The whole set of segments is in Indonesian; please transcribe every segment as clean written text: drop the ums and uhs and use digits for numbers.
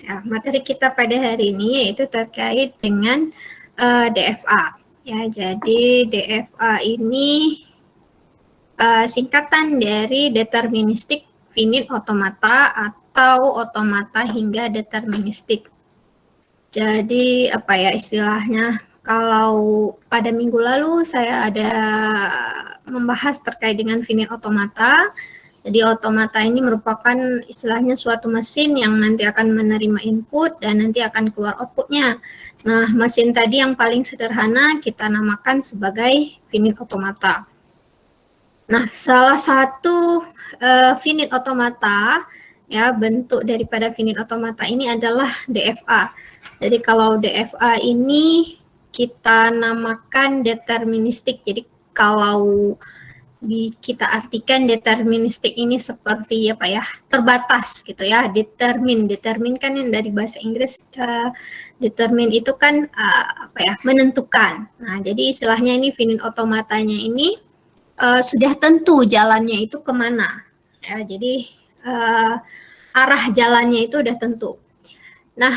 Ya, materi kita pada hari ini yaitu terkait dengan DFA. Ya, jadi DFA ini singkatan dari deterministik finite automata atau otomata hingga deterministik. Jadi apa ya istilahnya? Kalau pada minggu lalu saya ada membahas terkait dengan finite automata. Jadi otomata ini merupakan istilahnya suatu mesin yang nanti akan menerima input dan nanti akan keluar outputnya. Nah, mesin tadi yang paling sederhana kita namakan sebagai finite automata. Nah, salah satu finite automata, ya bentuk daripada finite automata ini adalah DFA. Jadi kalau DFA ini kita namakan deterministik. Jadi kalau kita artikan deterministik ini seperti apa ya, terbatas gitu ya. Determine kan yang dari bahasa Inggris, determine itu kan apa ya, menentukan. Nah, jadi istilahnya ini finite automatanya ini sudah tentu jalannya itu kemana ya. Jadi arah jalannya itu udah tentu. Nah,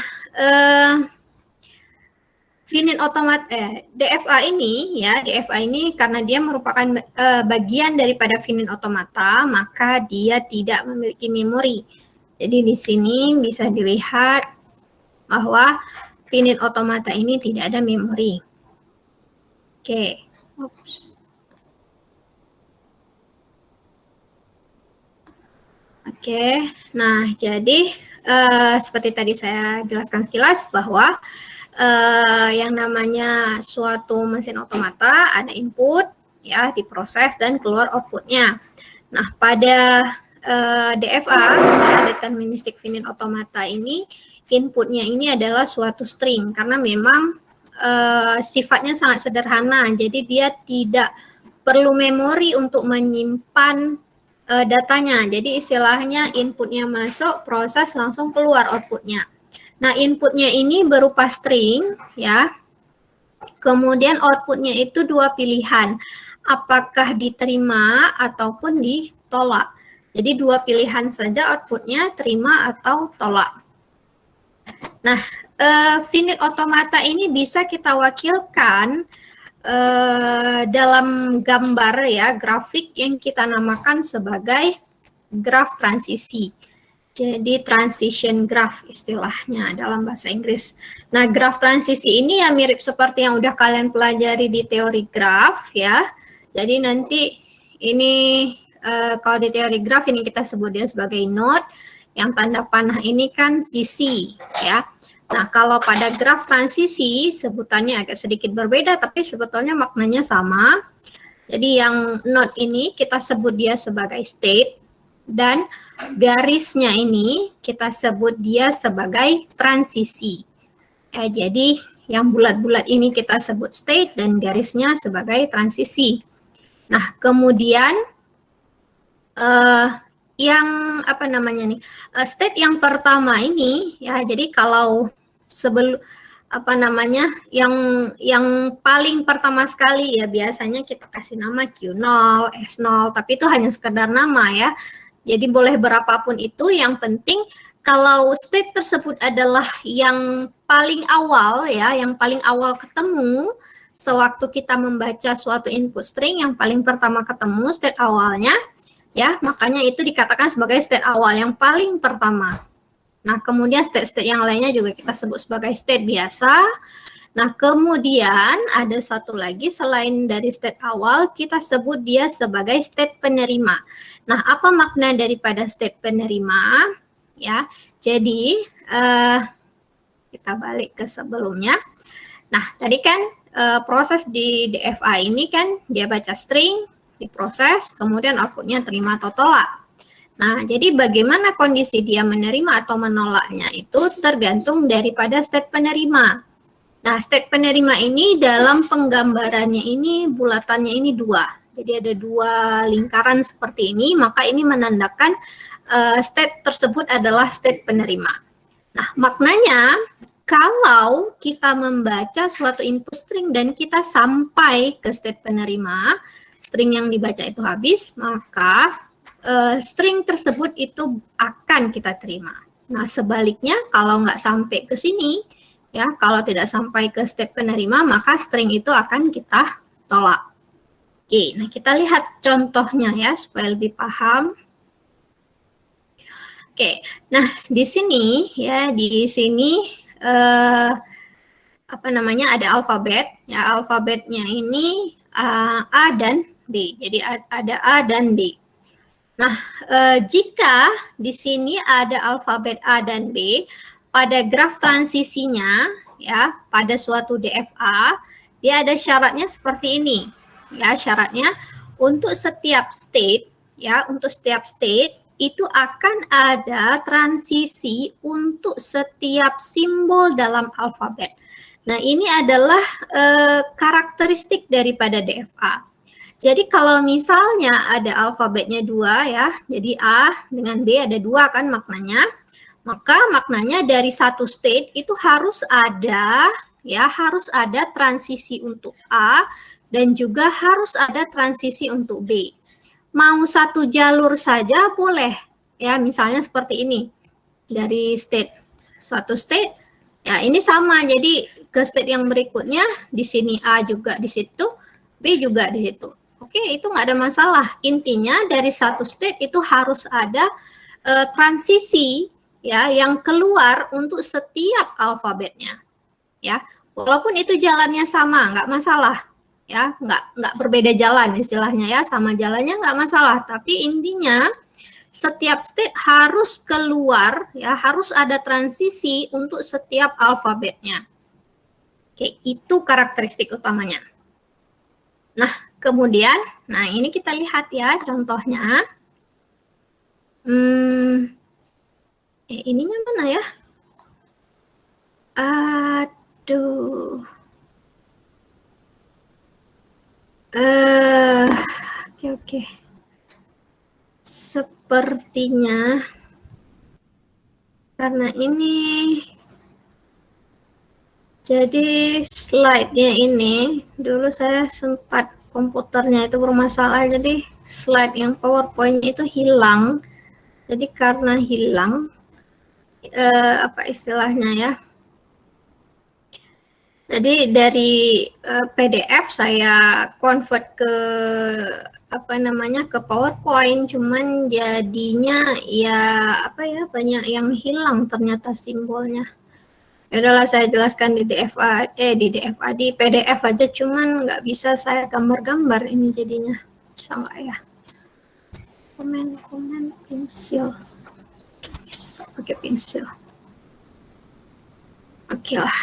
finite automata DFA ini ya, DFA ini karena dia merupakan bagian daripada finite automata, maka dia tidak memiliki memori. Jadi di sini bisa dilihat bahwa finite automata ini tidak ada memori. Oke. Oke. Nah, jadi seperti tadi saya jelaskan sekilas bahwa yang namanya suatu mesin otomata ada input ya, diproses dan keluar outputnya. Nah, pada DFA ya, deterministic finite automata ini inputnya ini adalah suatu string karena memang sifatnya sangat sederhana, jadi dia tidak perlu memori untuk menyimpan datanya. Jadi istilahnya inputnya masuk, proses langsung keluar outputnya. Nah, inputnya ini berupa string ya. Kemudian outputnya itu dua pilihan, apakah diterima ataupun ditolak. Jadi dua pilihan saja outputnya, terima atau tolak. Nah, finite automata ini bisa kita wakilkan dalam gambar ya, grafik yang kita namakan sebagai graf transisi. Jadi transition graph istilahnya dalam bahasa Inggris. Nah, graf transisi ini ya mirip seperti yang udah kalian pelajari di teori graf ya. Jadi nanti ini kalau di teori graf ini kita sebut dia sebagai node, yang tanda panah ini kan sisi ya. Nah, kalau pada graf transisi sebutannya agak sedikit berbeda tapi sebetulnya maknanya sama. Jadi yang node ini kita sebut dia sebagai state dan garisnya ini kita sebut dia sebagai transisi. Jadi yang bulat-bulat ini kita sebut state dan garisnya sebagai transisi. Nah, kemudian yang apa namanya nih, state yang pertama ini ya, jadi kalau sebelum apa namanya yang paling pertama sekali ya biasanya kita kasih nama Q0, S0, tapi itu hanya sekedar nama ya. Jadi boleh berapapun itu, yang penting kalau state tersebut adalah yang paling awal ya, yang paling awal ketemu sewaktu kita membaca suatu input string, yang paling pertama ketemu state awalnya ya, makanya itu dikatakan sebagai state awal yang paling pertama. Nah, kemudian state-state yang lainnya juga kita sebut sebagai state biasa. Nah, kemudian ada satu lagi selain dari state awal, kita sebut dia sebagai state penerima. Nah, apa makna daripada state penerima? Ya, jadi kita balik ke sebelumnya. Nah, tadi kan proses di DFA ini kan dia baca string, diproses, kemudian outputnya terima atau tolak. Nah, jadi bagaimana kondisi dia menerima atau menolaknya itu tergantung daripada state penerima. Nah, state penerima ini dalam penggambarannya ini bulatannya ini dua. Jadi ada dua lingkaran seperti ini, maka ini menandakan state tersebut adalah state penerima. Nah, maknanya kalau kita membaca suatu input string dan kita sampai ke state penerima, string yang dibaca itu habis, maka string tersebut itu akan kita terima. Nah, sebaliknya kalau nggak sampai ke sini, ya, kalau tidak sampai ke step penerima, maka string itu akan kita tolak. Oke, nah kita lihat contohnya ya, supaya lebih paham. Oke, nah di sini ya, di sini apa namanya, ada alfabet, ya, alfabetnya ini A dan B. Jadi ada A dan B. Nah, jika di sini ada alfabet A dan B, pada graf transisinya, ya, pada suatu DFA, dia ada syaratnya seperti ini. Ya, syaratnya untuk setiap state, ya, untuk setiap state itu akan ada transisi untuk setiap simbol dalam alfabet. Nah, ini adalah karakteristik daripada DFA. Jadi kalau misalnya ada alfabetnya 2 ya, jadi A dengan B ada 2 kan maknanya, maka maknanya dari satu state itu harus ada, ya, harus ada transisi untuk A dan juga harus ada transisi untuk B. Mau satu jalur saja boleh, ya, misalnya seperti ini, dari state, suatu state, ya ini sama, jadi ke state yang berikutnya, di sini A juga di situ, B juga di situ. Oke, itu nggak ada masalah. Intinya dari satu state itu harus ada transisi, ya, yang keluar untuk setiap alfabetnya, ya. Walaupun itu jalannya sama, nggak masalah, ya, nggak berbeda jalan istilahnya ya, sama jalannya nggak masalah. Tapi intinya setiap state harus keluar, ya, harus ada transisi untuk setiap alfabetnya. Oke, itu karakteristik utamanya. Nah, kemudian, nah ini kita lihat ya contohnya. Ininya mana ya? Aduh. Oke. Sepertinya karena ini, jadi slide-nya ini dulu saya sempat komputernya itu bermasalah, jadi slide yang PowerPoint itu hilang. Jadi karena hilang, apa istilahnya ya? Jadi dari PDF saya convert ke apa namanya, ke PowerPoint, cuman jadinya ya apa ya, banyak yang hilang ternyata simbolnya. Ya udahlah, saya jelaskan di di PDF aja, cuman nggak bisa saya gambar-gambar ini jadinya. Bisa nggak ya? Komen pensil. Bisa pakai pensil. Oke lah.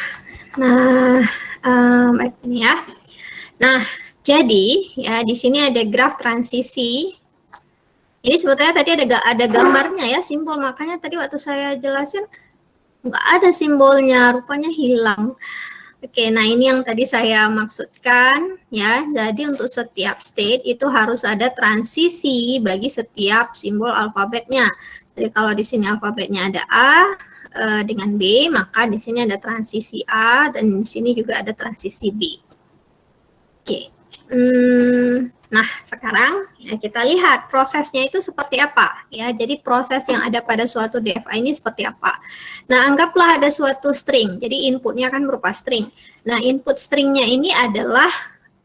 Nah, baik ini ya. Nah, jadi ya di sini ada graf transisi. Ini sebetulnya tadi ada gambarnya ya, simbol, makanya tadi waktu saya jelasin nggak ada simbolnya, rupanya hilang. Oke, nah ini yang tadi saya maksudkan ya. Jadi untuk setiap state itu harus ada transisi bagi setiap simbol alfabetnya. Jadi kalau di sini alfabetnya ada A dengan B, maka di sini ada transisi A dan di sini juga ada transisi B. Oke. Nah, sekarang ya kita lihat prosesnya itu seperti apa ya. Jadi proses yang ada pada suatu DFA ini seperti apa. Nah, anggaplah ada suatu string. Jadi inputnya kan berupa string. Nah, input stringnya ini adalah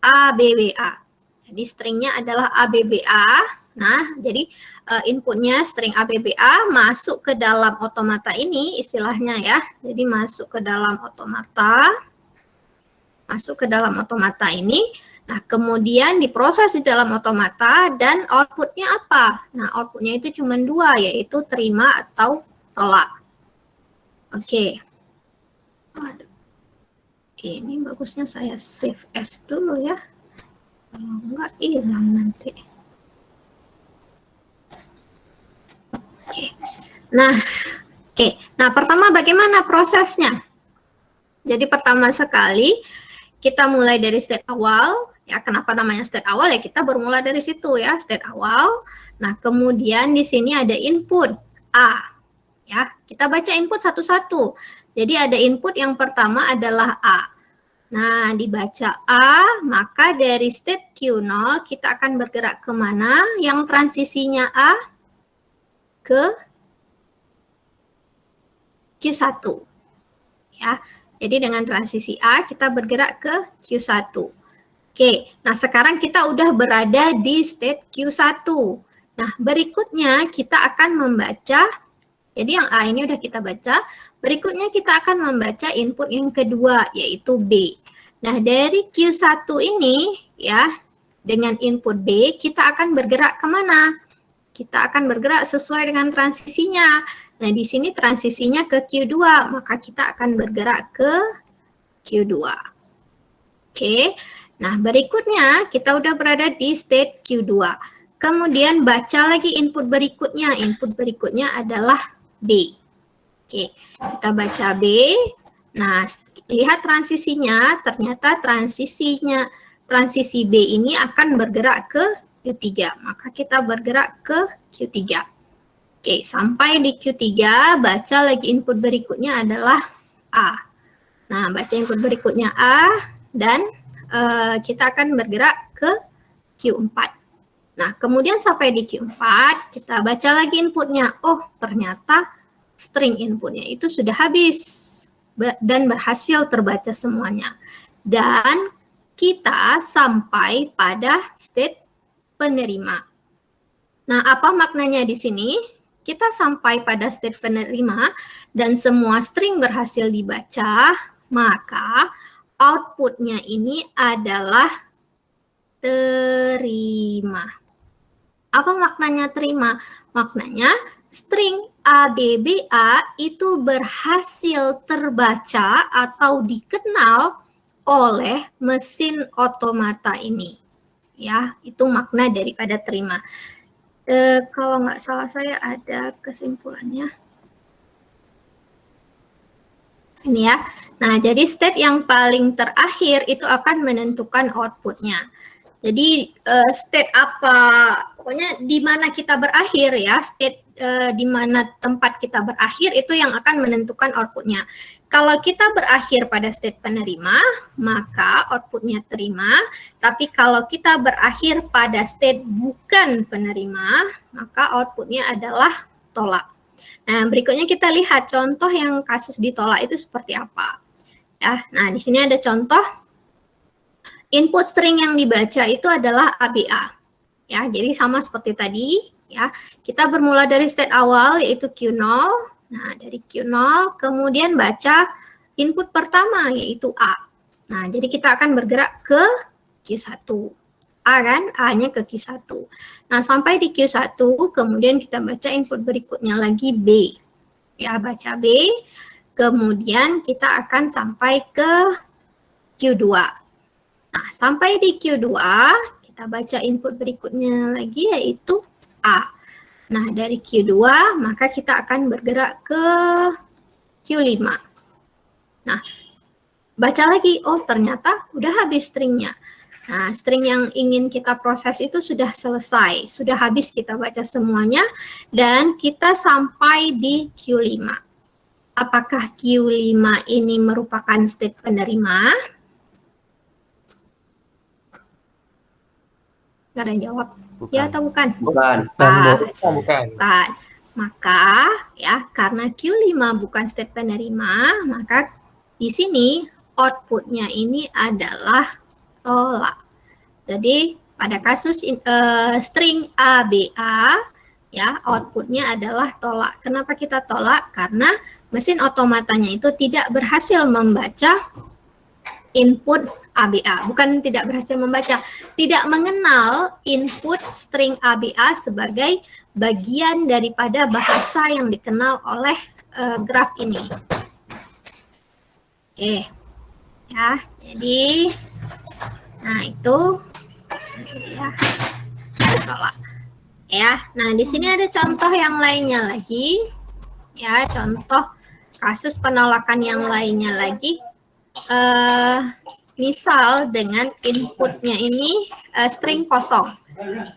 ABBA. Jadi stringnya adalah ABBA. Nah, jadi inputnya string ABBA masuk ke dalam otomata ini istilahnya ya. Jadi masuk ke dalam otomata. Masuk ke dalam otomata ini. Nah, kemudian diproses di dalam otomata dan outputnya apa? Nah, outputnya itu cuma 2, yaitu terima atau tolak. Oke. Ini bagusnya saya save as dulu ya. Kalau enggak hilang nanti. Oke. Nah, pertama bagaimana prosesnya? Jadi pertama sekali kita mulai dari state awal. Ya, kenapa namanya state awal? Ya kita bermula dari situ ya, state awal. Nah, kemudian di sini ada input A. Ya, kita baca input satu-satu. Jadi ada input yang pertama adalah A. Nah, dibaca A, maka dari state Q0 kita akan bergerak kemana? Yang transisinya A ke Q1. Ya. Jadi dengan transisi A kita bergerak ke Q1. Oke, nah sekarang kita udah berada di state Q1. Nah, berikutnya kita akan membaca, jadi yang A ini udah kita baca, berikutnya kita akan membaca input yang kedua, yaitu B. Nah, dari Q1 ini, ya, dengan input B, kita akan bergerak kemana? Kita akan bergerak sesuai dengan transisinya. Nah, di sini transisinya ke Q2, maka kita akan bergerak ke Q2. Oke, nah berikutnya kita udah berada di state Q2. Kemudian baca lagi input berikutnya. Input berikutnya adalah B. Oke, kita baca B. Nah, lihat transisinya, ternyata transisi B ini akan bergerak ke Q3. Maka kita bergerak ke Q3. Oke, sampai di Q3, baca lagi input berikutnya adalah A. Nah, baca input berikutnya A, dan kita akan bergerak ke Q4. Nah, kemudian sampai di Q4, kita baca lagi inputnya. Oh, ternyata string inputnya itu sudah habis dan berhasil terbaca semuanya. Dan kita sampai pada state penerima. Nah, apa maknanya di sini? Kita sampai pada state penerima dan semua string berhasil dibaca, maka outputnya ini adalah terima. Apa maknanya terima? Maknanya string ABBA itu berhasil terbaca atau dikenal oleh mesin otomata ini. Ya, itu makna daripada terima. Kalau nggak salah saya ada kesimpulannya. Ini ya. Nah, jadi state yang paling terakhir itu akan menentukan outputnya. Jadi state apa, pokoknya di mana kita berakhir ya, state di mana tempat kita berakhir itu yang akan menentukan outputnya. Kalau kita berakhir pada state penerima, maka outputnya terima. Tapi kalau kita berakhir pada state bukan penerima, maka outputnya adalah tolak. Nah, berikutnya kita lihat contoh yang kasus ditolak itu seperti apa. Ya, nah di sini ada contoh. Input string yang dibaca itu adalah ABA. Ya, jadi sama seperti tadi, ya. Kita bermula dari state awal yaitu Q0. Nah, dari Q0 kemudian baca input pertama yaitu A. Nah, jadi kita akan bergerak ke Q1. A kan? A-nya ke Q1. Nah, sampai di Q1 kemudian kita baca input berikutnya lagi B. Ya, baca B. Kemudian kita akan sampai ke Q2. Nah, sampai di Q2, kita baca input berikutnya lagi yaitu A. Nah, dari Q2, maka kita akan bergerak ke Q5. Nah, baca lagi, oh ternyata udah habis stringnya. Nah, string yang ingin kita proses itu sudah selesai, sudah habis kita baca semuanya, dan kita sampai di Q5. Apakah Q5 ini merupakan state penerima? Nggak ada yang jawab. Bukan. Ya atau bukan? Bukan. Bukan. Maka ya karena Q5 bukan state penerima, maka di sini outputnya ini adalah tolak. Jadi pada kasus string ABA ya outputnya adalah tolak. Kenapa kita tolak? Karena mesin otomatanya itu tidak berhasil membaca input ABA, bukan tidak berhasil membaca, tidak mengenal input string ABA sebagai bagian daripada bahasa yang dikenal oleh graf ini. Oke, ya, jadi, nah itu, ya, tolak. Ya, nah di sini ada contoh yang lainnya lagi, ya, contoh kasus penolakan yang lainnya lagi. Misal dengan inputnya ini string kosong.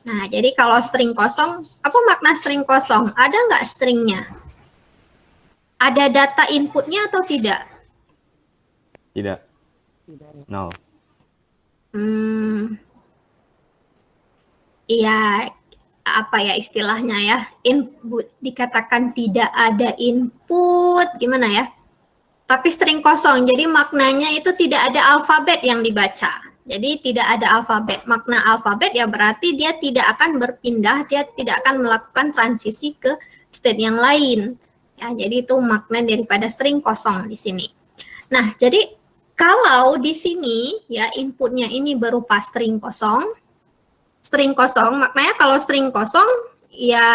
Nah, jadi kalau string kosong, apa makna string kosong? Ada nggak stringnya? Ada data inputnya atau tidak? Tidak. No. Iya, apa ya istilahnya ya, input, dikatakan tidak ada input, gimana ya, tapi string kosong, jadi maknanya itu tidak ada alfabet yang dibaca. Jadi tidak ada alfabet. Makna alfabet ya berarti dia tidak akan berpindah, dia tidak akan melakukan transisi ke state yang lain. Ya, jadi itu makna daripada string kosong di sini. Nah, jadi kalau di sini ya inputnya ini berupa string kosong, maknanya kalau string kosong ya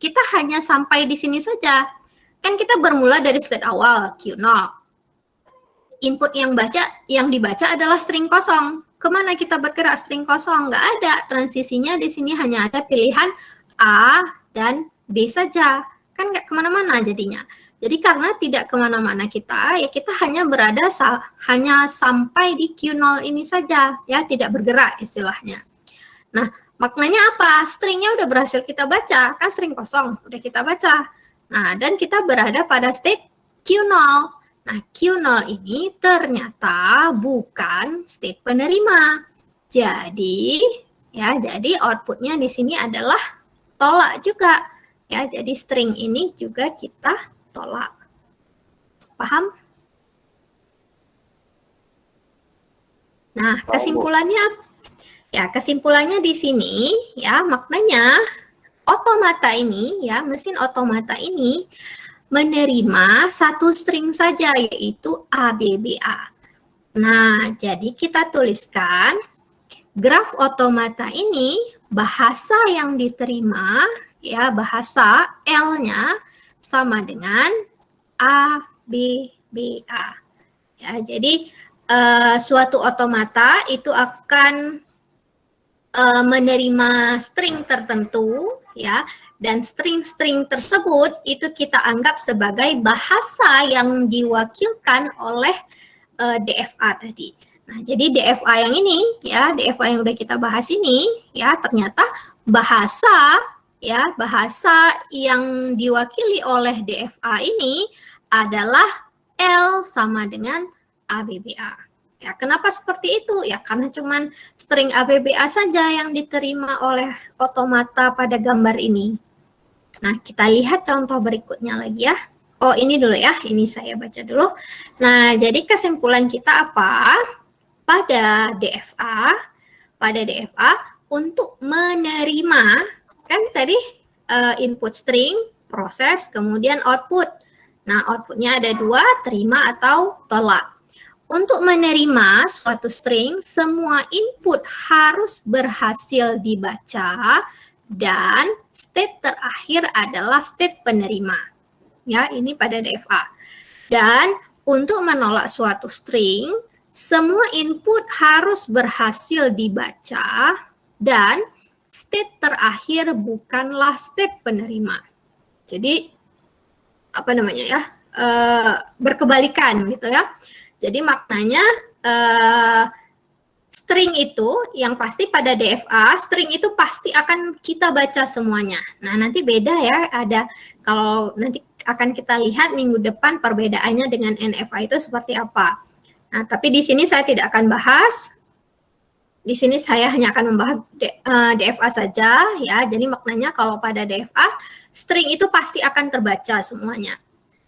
kita hanya sampai di sini saja. Kan kita bermula dari state awal Q0. Input yang dibaca adalah string kosong. Kemana kita bergerak string kosong? Nggak ada. Transisinya di sini hanya ada pilihan A dan B saja. Kan nggak kemana-mana jadinya. Jadi karena tidak kemana-mana kita, ya kita hanya berada hanya sampai di Q0 ini saja, ya tidak bergerak istilahnya. Nah, maknanya apa? Stringnya udah berhasil kita baca, kan string kosong, udah kita baca. Nah, dan kita berada pada state Q0. Nah, Q0 ini ternyata bukan state penerima. Jadi outputnya di sini adalah tolak juga. Ya, jadi string ini juga kita tolak. Paham? Nah, kesimpulannya di sini ya maknanya otomata ini ya, mesin otomata ini menerima satu string saja, yaitu ABBA. Nah, jadi kita tuliskan graf otomata ini, bahasa yang diterima, ya bahasa L-nya sama dengan ABBA. Ya, jadi suatu otomata itu akan menerima string tertentu, ya, dan string-string tersebut itu kita anggap sebagai bahasa yang diwakilkan oleh DFA tadi. Nah, jadi DFA yang ini, ya, DFA yang udah kita bahas ini, ya, ternyata bahasa yang diwakili oleh DFA ini adalah L sama dengan ABBA. Ya, kenapa seperti itu? Ya, karena cuman string ABBA saja yang diterima oleh otomata pada gambar ini. Nah, kita lihat contoh berikutnya lagi ya. Oh, ini dulu ya. Ini saya baca dulu. Nah, jadi kesimpulan kita apa? Pada DFA untuk menerima, kan tadi input string, proses, kemudian output. Nah, outputnya ada dua, terima atau tolak. Untuk menerima suatu string, semua input harus berhasil dibaca dan state terakhir adalah state penerima. Ya, ini pada DFA. Dan untuk menolak suatu string, semua input harus berhasil dibaca dan state terakhir bukanlah state penerima. Jadi apa namanya ya? Berkebalikan gitu ya. Jadi maknanya string itu yang pasti pada DFA, string itu pasti akan kita baca semuanya. Nah, nanti beda ya, ada kalau nanti akan kita lihat minggu depan perbedaannya dengan NFA itu seperti apa. Nah, tapi di sini saya tidak akan bahas. Di sini saya hanya akan membahas DFA saja ya. Jadi maknanya kalau pada DFA, string itu pasti akan terbaca semuanya.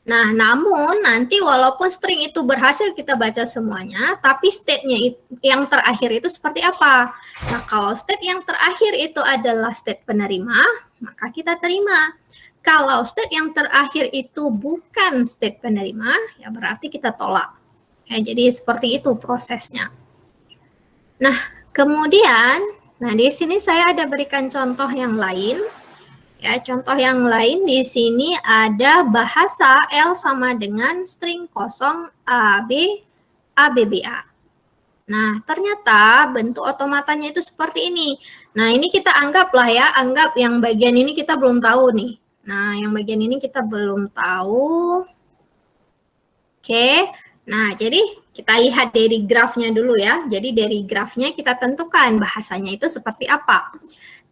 Nah, namun nanti walaupun string itu berhasil kita baca semuanya, tapi state-nya yang terakhir itu seperti apa? Nah, kalau state yang terakhir itu adalah state penerima, maka kita terima. Kalau state yang terakhir itu bukan state penerima, ya berarti kita tolak. Ya, jadi seperti itu prosesnya. Nah, kemudian, di sini saya ada berikan contoh yang lain. Ya, contoh yang lain di sini ada bahasa L sama dengan string kosong ABBA. Nah, ternyata bentuk otomatanya itu seperti ini. Nah, ini kita anggaplah ya, anggap yang bagian ini kita belum tahu nih. Nah, yang bagian ini kita belum tahu. Oke, nah jadi kita lihat dari grafnya dulu ya. Jadi dari grafnya kita tentukan bahasanya itu seperti apa.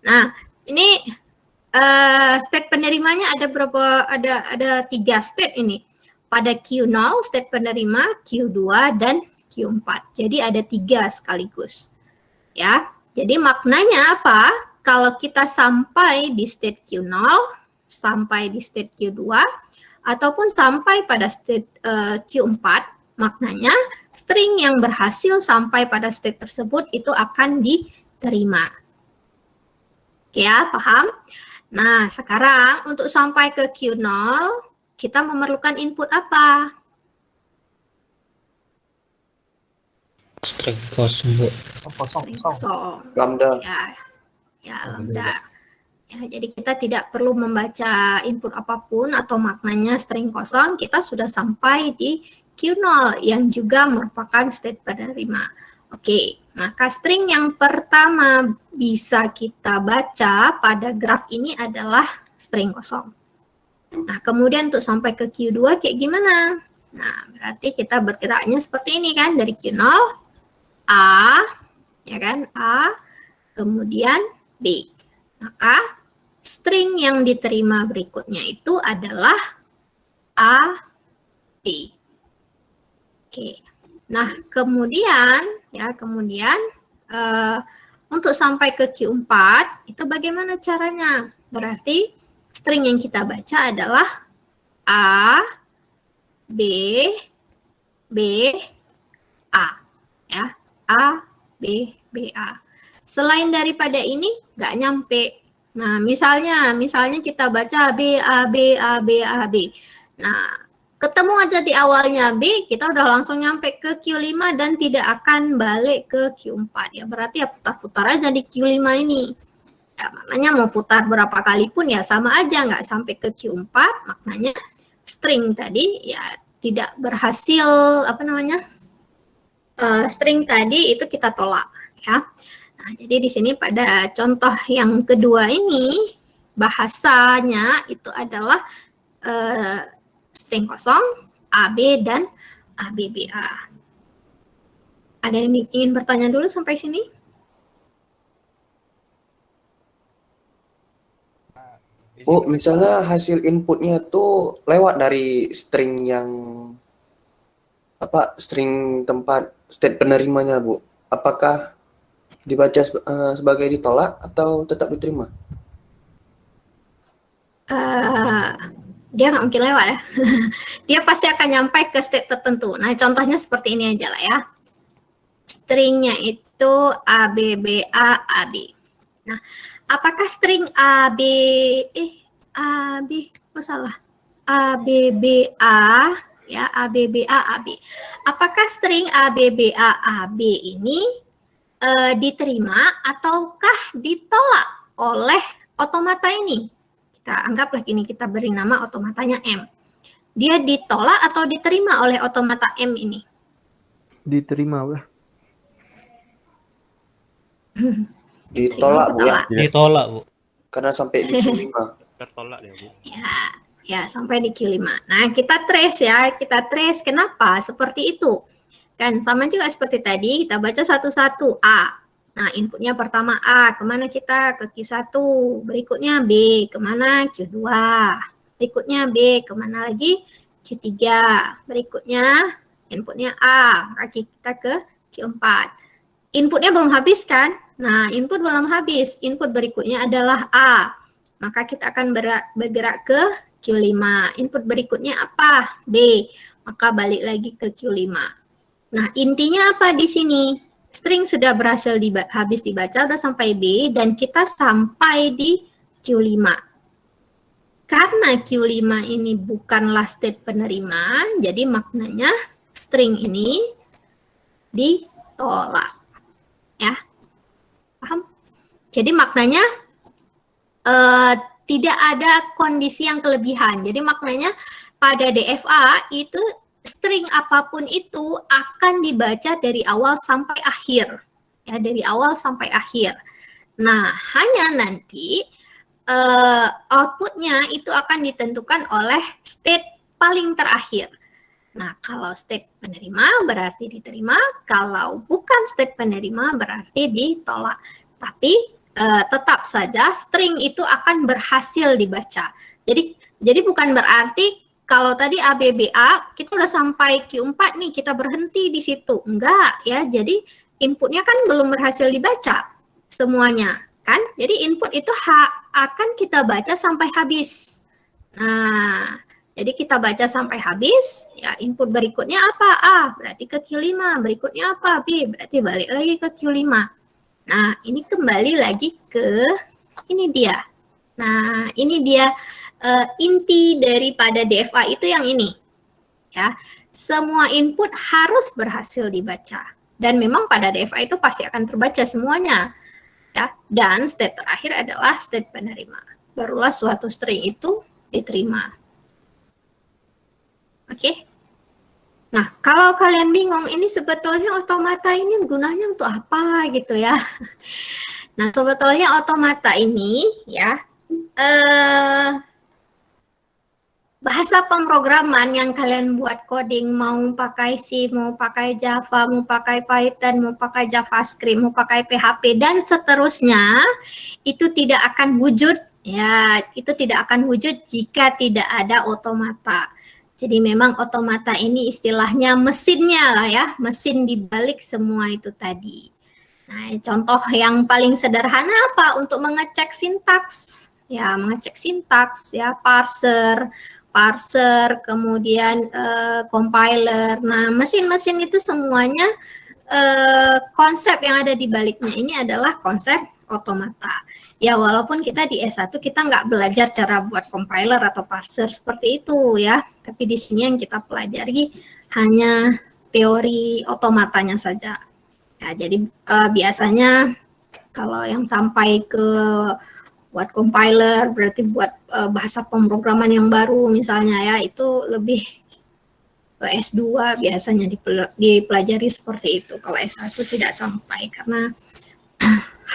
Nah, ini state penerimanya ada berapa? Ada 3 state ini. Pada Q0 state penerima, Q2 dan Q4. Jadi ada 3 sekaligus. Ya. Jadi maknanya apa? kalau kita sampai di state Q0, sampai di state Q2, ataupun sampai pada state Q4, maknanya string yang berhasil sampai pada state tersebut itu akan diterima. Oke ya, paham? Nah, sekarang untuk sampai ke Q0, kita memerlukan input apa? String kosong, Bu. String kosong. Lambda. Ya, lambda. Ya, jadi kita tidak perlu membaca input apapun atau maknanya string kosong, kita sudah sampai di Q0 yang juga merupakan state penerima. Oke, maka string yang pertama bisa kita baca pada graf ini adalah string kosong. Nah, kemudian untuk sampai ke Q2 kayak gimana? Nah, berarti kita bergeraknya seperti ini kan, dari Q0, A, ya kan, A, kemudian B. Maka string yang diterima berikutnya itu adalah A, B. Oke. Nah, kemudian untuk sampai ke Q4 itu bagaimana caranya? Berarti string yang kita baca adalah A, B, B, A. Ya, A, B, B, A. Selain daripada ini, nggak nyampe. Nah, misalnya kita baca B, A, B, A, B, A, B. Nah, ketemu aja di awalnya B, kita udah langsung nyampe ke Q5 dan tidak akan balik ke Q4. Ya, berarti ya putar-putar aja di Q5 ini. Ya, maknanya mau putar berapa kali pun ya sama aja, nggak sampai ke Q4, maknanya string tadi ya tidak berhasil, string tadi itu kita tolak. Ya. Nah, jadi di sini pada contoh yang kedua ini, bahasanya itu adalah string kosong, AB dan ABBA. Ada yang ingin bertanya dulu sampai sini? Bu, misalnya hasil inputnya tuh lewat dari string yang string tempat state penerimanya, Bu. Apakah dibaca sebagai ditolak atau tetap diterima? Dia nggak mungkin lewat ya. Dia pasti akan nyampe ke state tertentu. Nah, contohnya seperti ini aja lah ya. Stringnya itu ABBA AB. Nah, apakah string ABBA ya, ABBA AB. Apakah string ABBA AB ini diterima ataukah ditolak oleh otomata ini? Kita anggaplah gini, kita beri nama otomatanya M. Dia ditolak atau diterima oleh otomata M ini? Diterima, Bu. Ditolak, Bu ya. Ditolak, Bu. Karena sampai di Q5. Tertolak ya, Bu. Ya, sampai di Q5. Nah, kita trace ya. Kita trace kenapa seperti itu. Kan sama juga seperti tadi, kita baca satu-satu. A. Nah, inputnya pertama A, kemana kita? Ke Q1. Berikutnya B, kemana? Q2. Berikutnya B, kemana lagi? Q3. Berikutnya inputnya A, maka kita ke Q4. Inputnya belum habis kan? Nah, input belum habis. Input berikutnya adalah A. Maka kita akan bergerak ke Q5. Input berikutnya apa? B. Maka balik lagi ke Q5. Nah, intinya apa di sini? String sudah berhasil habis dibaca, udah sampai B, dan kita sampai di Q5. Karena Q5 ini bukanlah state penerima, jadi maknanya string ini ditolak. Ya, paham? Jadi maknanya tidak ada kondisi yang kelebihan. Jadi maknanya pada DFA itu string apapun itu akan dibaca dari awal sampai akhir. Ya, dari awal sampai akhir. Nah, hanya nanti outputnya itu akan ditentukan oleh state paling terakhir. Nah, kalau state penerima berarti diterima, kalau bukan state penerima berarti ditolak. Tapi tetap saja string itu akan berhasil dibaca. Jadi bukan berarti kalau tadi ABBA kita udah sampai Q4 nih, kita berhenti di situ. Enggak ya. Jadi inputnya kan belum berhasil dibaca semuanya. kan? Jadi input itu akan kita baca sampai habis. Nah, jadi kita baca sampai habis, ya input berikutnya apa? A, berarti ke Q5, berikutnya apa? B, berarti balik lagi ke Q5. Nah, ini kembali lagi ke, ini dia. Nah, ini dia inti daripada DFA itu yang ini. Ya, semua input harus berhasil dibaca. Dan memang pada DFA itu pasti akan terbaca semuanya. Ya, dan state terakhir adalah state penerima. Barulah suatu string itu diterima. Oke. Nah, kalau kalian bingung ini sebetulnya otomata ini gunanya untuk apa gitu ya. Nah, sebetulnya otomata ini ya bahasa pemrograman yang kalian buat coding, mau pakai C, mau pakai Java, mau pakai Python, mau pakai JavaScript, mau pakai PHP dan seterusnya, itu tidak akan wujud ya, itu tidak akan wujud jika tidak ada otomata. Jadi memang otomata ini istilahnya mesinnya lah ya, mesin dibalik semua itu tadi. Nah, contoh yang paling sederhana apa untuk mengecek sintaks? Ya, mengecek sintaks ya, parser, kemudian compiler. Nah, mesin-mesin itu semuanya konsep yang ada di baliknya ini adalah konsep otomata. Ya, walaupun kita di S1 kita nggak belajar cara buat compiler atau parser seperti itu ya, tapi di sini yang kita pelajari hanya teori otomatanya saja. Ya, jadi biasanya kalau yang sampai ke buat compiler berarti buat bahasa pemrograman yang baru misalnya ya, itu lebih ke S2 biasanya dipelajari seperti itu. Kalau S1 tidak sampai karena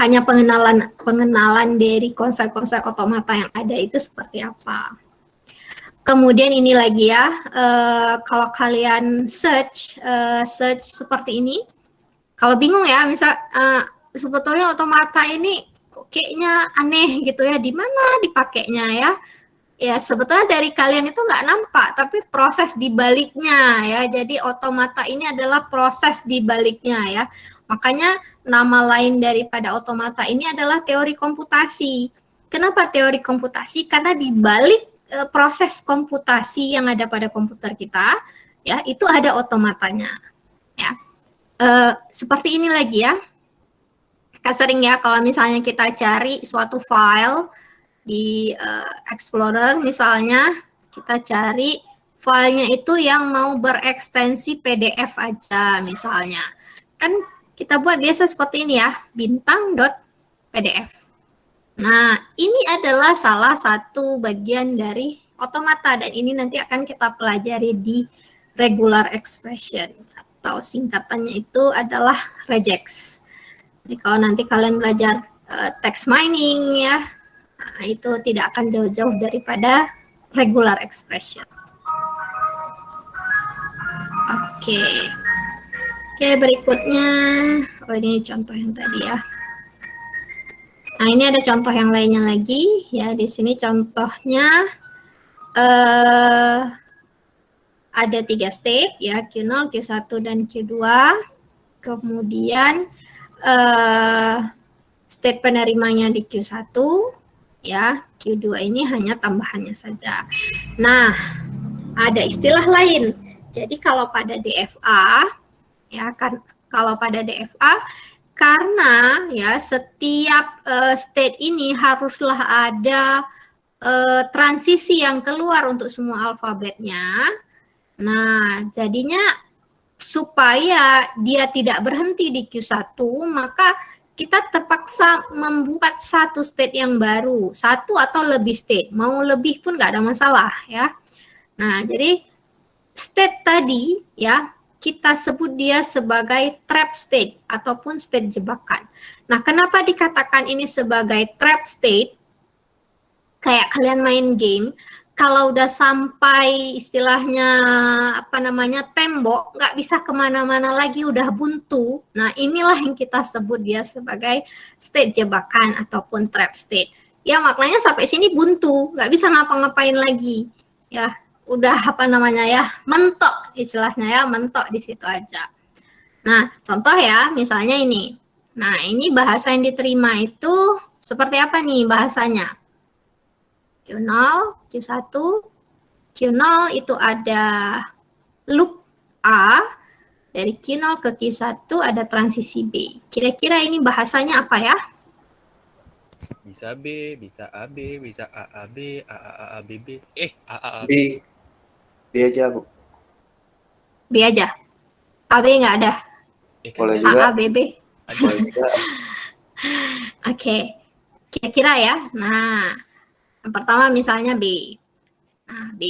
hanya pengenalan dari konsep-konsep otomata yang ada itu seperti apa. Kemudian ini lagi ya, kalau kalian search seperti ini, kalau bingung ya, misal sebetulnya otomata ini kayaknya aneh gitu ya, di mana dipakainya ya? Ya sebetulnya dari kalian itu nggak nampak, tapi proses di baliknya ya. Jadi otomata ini adalah proses di baliknya ya. Makanya nama lain daripada otomata ini adalah teori komputasi. Kenapa teori komputasi? Karena di balik proses komputasi yang ada pada komputer kita, ya itu ada otomatanya. Ya, seperti ini lagi ya. Sering ya kalau misalnya kita cari suatu file di Explorer misalnya, kita cari filenya itu yang mau berekstensi PDF aja misalnya. Kan kita buat biasa seperti ini ya, bintang.pdf. Nah, ini adalah salah satu bagian dari otomata dan ini nanti akan kita pelajari di regular expression atau singkatannya itu adalah regex. Jadi kalau nanti kalian belajar text mining ya, nah, itu tidak akan jauh-jauh daripada regular expression. Oke, berikutnya, oh ini contoh yang tadi ya. Nah ini ada contoh yang lainnya lagi ya. Di sini contohnya ada 3 state ya, Q0, Q1 dan Q2. Kemudian state penerimanya di Q1 ya, Q2 ini hanya tambahannya saja. Nah, ada istilah lain. Jadi kalau pada DFA ya kan, kalau pada DFA karena ya setiap state ini haruslah ada transisi yang keluar untuk semua alfabetnya. Nah, jadinya supaya dia tidak berhenti di Q1, maka kita terpaksa membuat satu state yang baru, satu atau lebih state, mau lebih pun nggak ada masalah ya. Nah, jadi state tadi ya, kita sebut dia sebagai trap state ataupun state jebakan. Nah, kenapa dikatakan ini sebagai trap state? Kayak kalian main game, kalau udah sampai istilahnya apa namanya tembok, nggak bisa kemana-mana lagi, udah buntu. Nah, inilah yang kita sebut dia sebagai state jebakan ataupun trap state. Ya, maknanya sampai sini buntu, nggak bisa ngapa-ngapain lagi. Ya, udah apa namanya ya, mentok istilahnya ya, mentok di situ aja. Nah, contoh ya, misalnya ini. Nah, ini bahasa yang diterima itu Seperti apa nih bahasanya? Q0, Q1, Q0 itu ada loop A, dari Q0 ke Q1 ada transisi B. Kira-kira ini bahasanya apa ya? Bisa B, bisa AB, bisa AAB, AAABB. AAAB. B. B aja, Bu. B aja. AB nggak ada. Kan Boleh ada. juga. A, B, B. Boleh juga. Oke. Kira-kira ya. Nah, yang pertama misalnya B. Nah, B.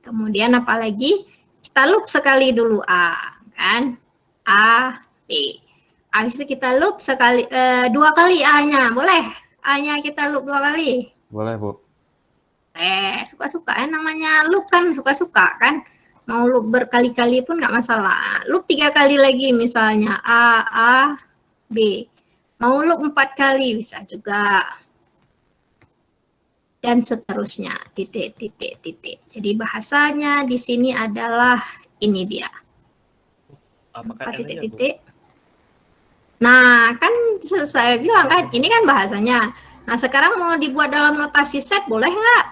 Kemudian apalagi? Kita loop sekali dulu A, kan? A, B. Habis itu kita loop sekali, 2 kali A-nya. Boleh? A-nya kita loop 2 kali. Boleh, Bu. Suka-suka ya, namanya loop kan suka-suka kan. Mau loop berkali-kali pun nggak masalah. Loop 3 kali lagi misalnya A, B. Mau loop 4 kali bisa juga. Dan seterusnya, titik. Jadi bahasanya di sini adalah ini dia. Apakah 4 N aja, Bu? titik. Nah, kan saya bilang kan, ini kan bahasanya. Nah, sekarang mau dibuat dalam notasi set, boleh nggak?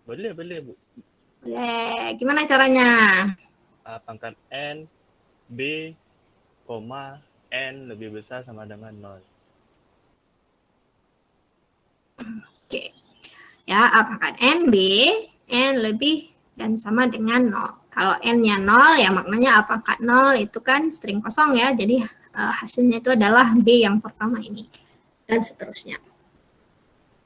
Boleh, Bu. Boleh. Gimana caranya? A pangkat N, B, koma, N lebih besar sama dengan 0. Oke. Ya, A pangkat N, B, N lebih dan sama dengan 0. Kalau N-nya 0, ya maknanya A pangkat 0 itu kan string kosong ya. Jadi hasilnya itu adalah B yang pertama ini. Dan seterusnya.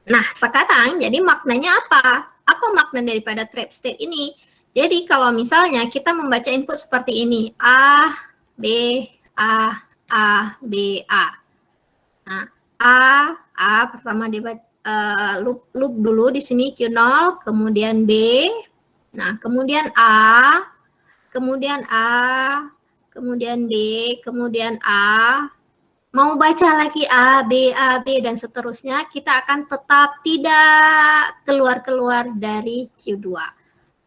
Nah, sekarang jadi maknanya apa? Apa makna daripada trap state ini? Jadi kalau misalnya kita membaca input seperti ini. A, B, A, B, A. Nah, A pertama dibaca loop dulu di sini Q0, kemudian B, nah kemudian A, kemudian D, kemudian A, mau baca lagi A, B, dan seterusnya, kita akan tetap tidak keluar dari Q2.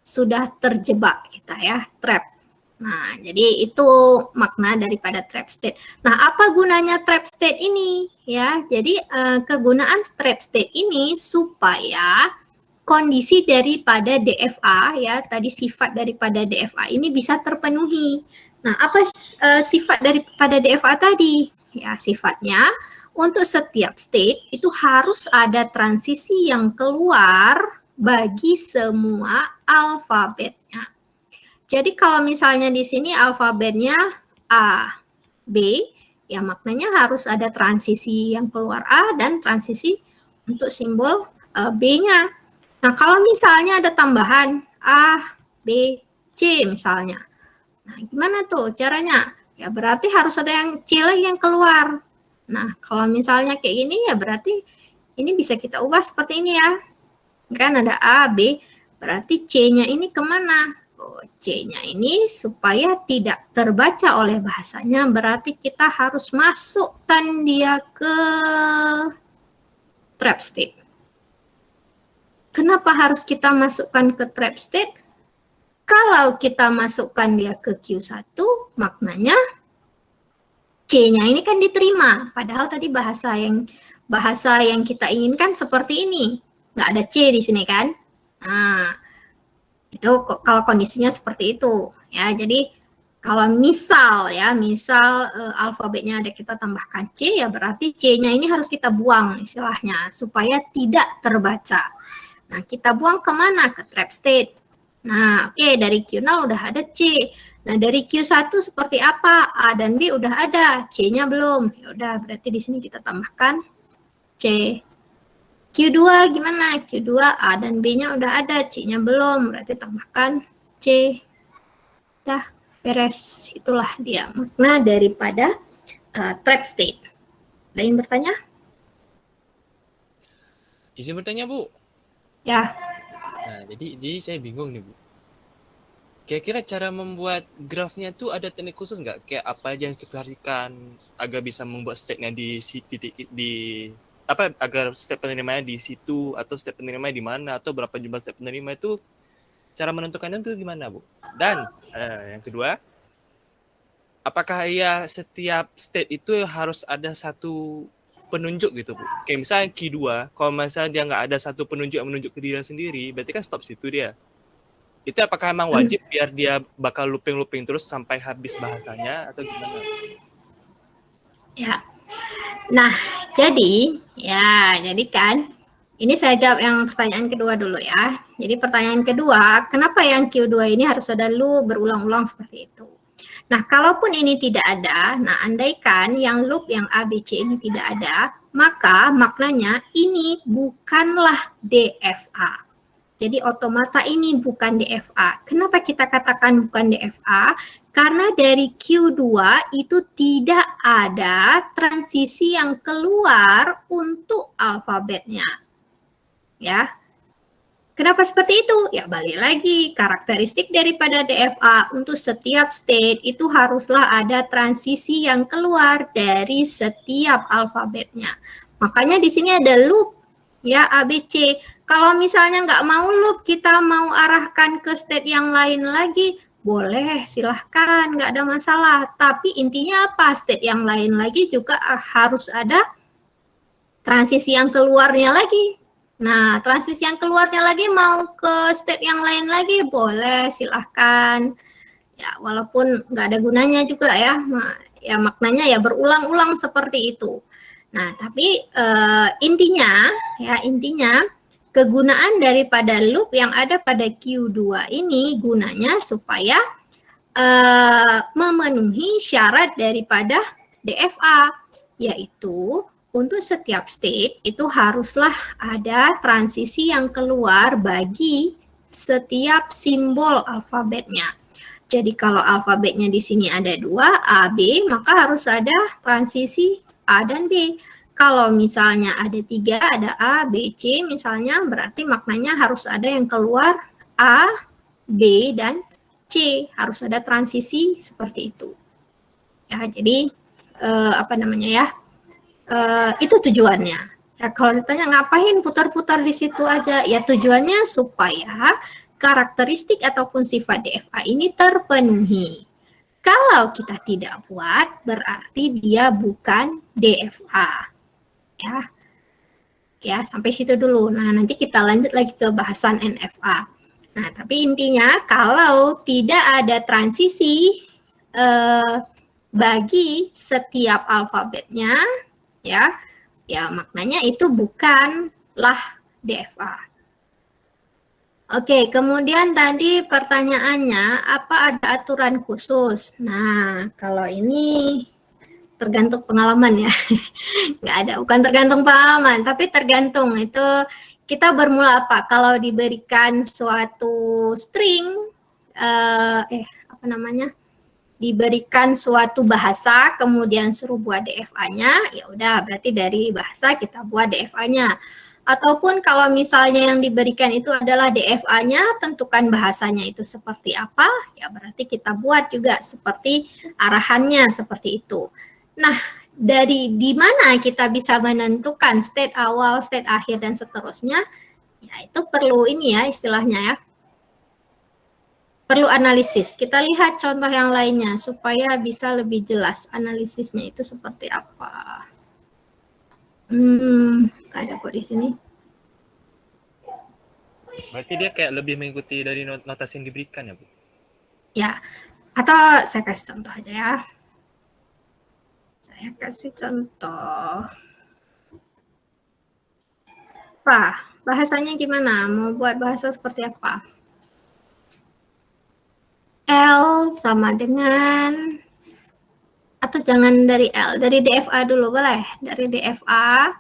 Sudah terjebak kita ya, trap. Nah, jadi itu makna daripada trap state. Nah, apa gunanya trap state ini? Ya, jadi kegunaan trap state ini supaya kondisi daripada DFA ya, tadi sifat daripada DFA ini bisa terpenuhi. Nah, apa sifat daripada DFA tadi? Ya, sifatnya untuk setiap state itu harus ada transisi yang keluar bagi semua alfabetnya. Jadi kalau misalnya di sini alfabetnya A, B, ya maknanya harus ada transisi yang keluar A dan transisi untuk simbol B-nya. Nah, kalau misalnya ada tambahan A, B, C misalnya. Nah, gimana tuh caranya? Ya berarti harus ada yang C lagi yang keluar. Nah, kalau misalnya kayak gini ya berarti ini bisa kita ubah seperti ini ya. Kan ada A, B, berarti C-nya ini kemana? C-nya ini supaya tidak terbaca oleh bahasanya, berarti kita harus masukkan dia ke trap state. Kenapa harus kita masukkan ke trap state? Kalau kita masukkan dia ke Q1, maknanya C-nya ini kan diterima. Padahal tadi bahasa yang kita inginkan seperti ini. Nggak ada C di sini kan? Nah, itu kalau kondisinya seperti itu ya. Jadi kalau misal alfabetnya ada kita tambahkan C, ya berarti C-nya ini harus kita buang istilahnya supaya tidak terbaca. Nah, kita buang kemana? Ke trap state. Nah, oke, dari Q0 udah ada C. Nah, dari Q1 seperti apa? A dan B udah ada, C-nya belum. Ya udah, berarti di sini kita tambahkan C. Q2 gimana? Q2 A dan B-nya udah ada, C-nya belum, berarti tambahkan C. Dah, beres. Itulah dia makna daripada trap state. Ada yang bertanya? Izin bertanya, Bu. Ya. Nah, jadi saya bingung nih, Bu. Kira-kira cara membuat grafnya tuh ada teknik khusus nggak? Kayak apa aja yang harus diperhatikan agar bisa membuat state-nya di titik agar step penerimanya di situ atau step penerimanya di mana atau berapa jumlah step penerima itu cara menentukannya itu gimana, Bu? Dan yang kedua, apakah ya setiap state itu harus ada satu penunjuk gitu Bu. Kayak misalnya Q2, kalau misalnya dia nggak ada satu penunjuk yang menunjuk ke diri sendiri, berarti kan stop situ dia. Itu apakah emang wajib biar dia bakal looping terus sampai habis bahasanya atau gimana? Ya. Nah, jadi kan ini saya jawab yang pertanyaan kedua dulu ya. Jadi pertanyaan kedua, kenapa yang Q2 ini harus ada loop berulang-ulang seperti itu? Nah, kalaupun ini tidak ada, nah andaikan yang loop yang ABC ini tidak ada, maka maknanya ini bukanlah DFA. Jadi otomata ini bukan DFA. Kenapa kita katakan bukan DFA? Karena dari Q2 itu tidak ada transisi yang keluar untuk alfabetnya. Ya. Kenapa seperti itu? Ya balik lagi, karakteristik daripada DFA untuk setiap state itu haruslah ada transisi yang keluar dari setiap alfabetnya. Makanya di sini ada loop ya ABC. Kalau misalnya nggak mau loop, kita mau arahkan ke state yang lain lagi, boleh, silahkan, nggak ada masalah. Tapi intinya apa? State yang lain lagi juga harus ada transisi yang keluarnya lagi. Nah, transisi yang keluarnya lagi mau ke state yang lain lagi, boleh, silahkan. Ya, walaupun nggak ada gunanya juga ya. Ya maknanya ya berulang-ulang seperti itu. Nah, tapi intinya kegunaan daripada loop yang ada pada Q2 ini gunanya supaya memenuhi syarat daripada DFA, yaitu untuk setiap state itu haruslah ada transisi yang keluar bagi setiap simbol alfabetnya. Jadi kalau alfabetnya di sini ada 2, A, B, maka harus ada transisi A dan B. Kalau misalnya ada 3, ada A, B, C misalnya, berarti maknanya harus ada yang keluar A, B, dan C. Harus ada transisi seperti itu. Ya, jadi itu tujuannya. Ya, kalau ditanya ngapain putar-putar di situ aja, ya tujuannya supaya karakteristik ataupun sifat DFA ini terpenuhi. Kalau kita tidak buat, berarti dia bukan DFA. Ya, sampai situ dulu. Nah, nanti kita lanjut lagi ke bahasan NFA. Nah, tapi intinya kalau tidak ada transisi bagi setiap alfabetnya, ya maknanya itu bukanlah DFA. Oke, kemudian tadi pertanyaannya, apa ada aturan khusus? Nah, kalau ini tergantung pengalaman ya. Nggak ada, bukan tergantung pengalaman, tapi tergantung itu kita bermula apa. Kalau diberikan suatu string, diberikan suatu bahasa, kemudian suruh buat DFA-nya, ya udah berarti dari bahasa kita buat DFA-nya. Ataupun kalau misalnya yang diberikan itu adalah DFA-nya, tentukan bahasanya itu seperti apa, ya berarti kita buat juga seperti arahannya seperti itu. Nah, dari di mana kita bisa menentukan state awal, state akhir, dan seterusnya, ya itu perlu ini ya istilahnya ya. Perlu analisis. Kita lihat contoh yang lainnya supaya bisa lebih jelas analisisnya itu seperti apa. Nggak ada kok di sini. Berarti dia kayak lebih mengikuti dari notasi yang diberikan ya Bu? Ya, atau saya kasih contoh aja ya. Saya kasih contoh. Bahasanya gimana? Mau buat bahasa seperti apa? L sama dengan, atau jangan dari L, dari DFA dulu boleh, dari DFA.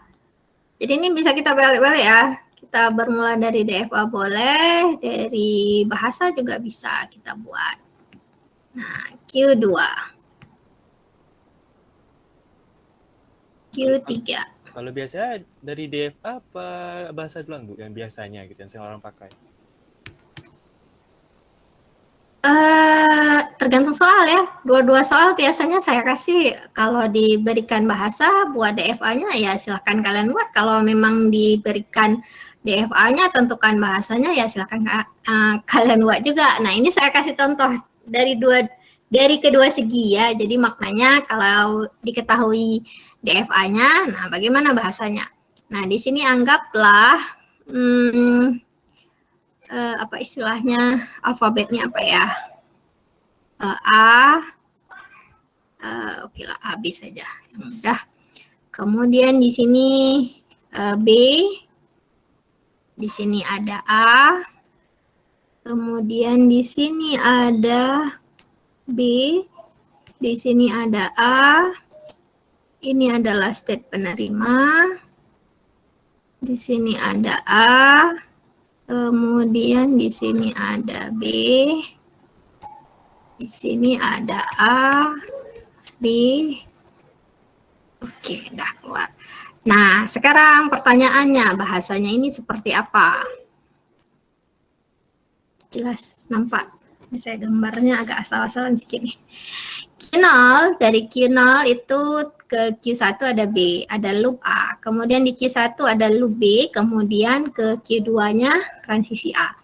Jadi ini bisa kita balik-balik ya. Kita bermula dari DFA boleh, dari bahasa juga bisa kita buat. Nah, Q2. Q3. Kalau biasanya dari DFA apa bahasa duluan Bu yang biasanya gitu yang sering orang pakai? Tergantung soal ya. Dua-dua soal biasanya saya kasih kalau diberikan bahasa buat DFA-nya ya silahkan kalian buat. Kalau memang diberikan DFA-nya tentukan bahasanya ya silahkan kalian buat juga. Nah ini saya kasih contoh dari dari kedua segi ya. Jadi maknanya kalau diketahui DFA-nya, nah bagaimana bahasanya? Nah di sini anggaplah apa istilahnya, alfabetnya apa ya? A, oke lah A B saja yang mudah. Kemudian di sini B, di sini ada A, kemudian di sini ada B, di sini ada A, ini adalah state penerima, di sini ada A, kemudian di sini ada B, di sini ada A, B, oke, udah keluar. Nah, sekarang pertanyaannya, bahasanya ini seperti apa? Jelas, nampak? Saya gambarnya agak asal-asalan sedikit nih. Q0, dari Q0 itu ke Q1 ada B, ada loop A. Kemudian di Q1 ada loop B, kemudian ke Q2-nya transisi A.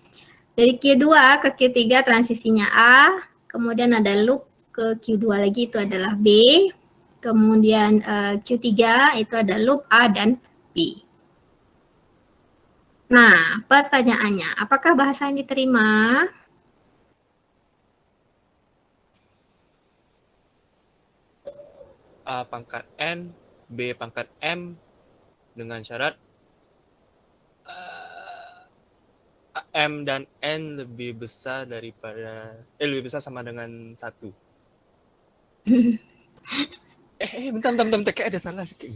Dari Q2 ke Q3 transisinya A, kemudian ada loop ke Q2 lagi itu adalah B, kemudian Q3 itu ada loop A dan B. Nah, pertanyaannya, apakah bahasa yang diterima? A pangkat N, B pangkat M dengan syarat M dan N lebih besar daripada lebih besar sama dengan 1. Bentar, kayak ada salah sedikit.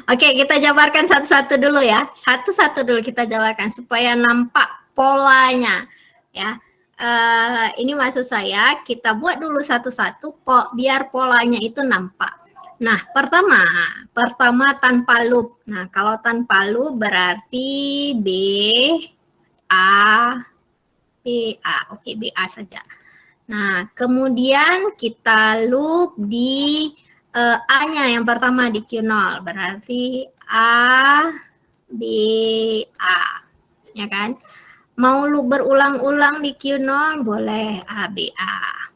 Oke, kita jabarkan satu-satu dulu ya. Satu-satu dulu kita jabarkan supaya nampak polanya ya. Ini maksud saya kita buat dulu satu-satu biar polanya itu nampak. Nah, pertama tanpa loop. Nah, kalau tanpa loop berarti B A B A. Oke, B A saja. Nah, kemudian kita loop di A-nya yang pertama di Q0, berarti A, B, A, ya kan? Mau loop berulang-ulang di Q0, boleh A, B, A.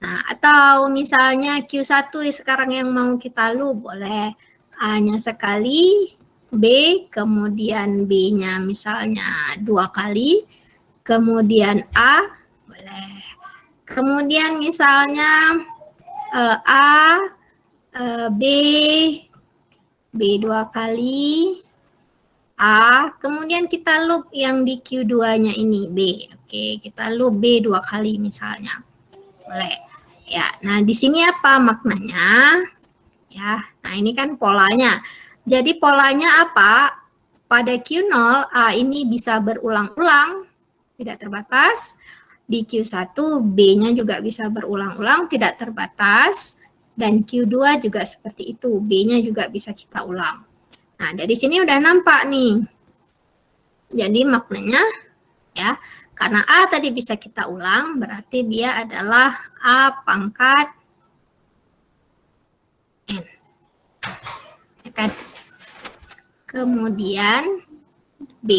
Nah, atau misalnya Q1 sekarang yang mau kita loop, boleh A-nya sekali, B, kemudian B-nya misalnya 2 kali, kemudian A, boleh. Kemudian misalnya A, B 2 kali, A, kemudian kita loop yang di Q2-nya ini, B. Oke, kita loop B 2 kali misalnya. Boleh. Ya, nah di sini apa maknanya? Ya, nah ini kan polanya. Jadi polanya apa? Pada Q0, A ini bisa berulang-ulang, tidak terbatas. Di Q1, B-nya juga bisa berulang-ulang, tidak terbatas. Dan Q2 juga seperti itu, B-nya juga bisa kita ulang. Nah, dari sini udah nampak nih. Jadi maknanya, ya, karena A tadi bisa kita ulang, berarti dia adalah A pangkat N. Ya kan? Kemudian B,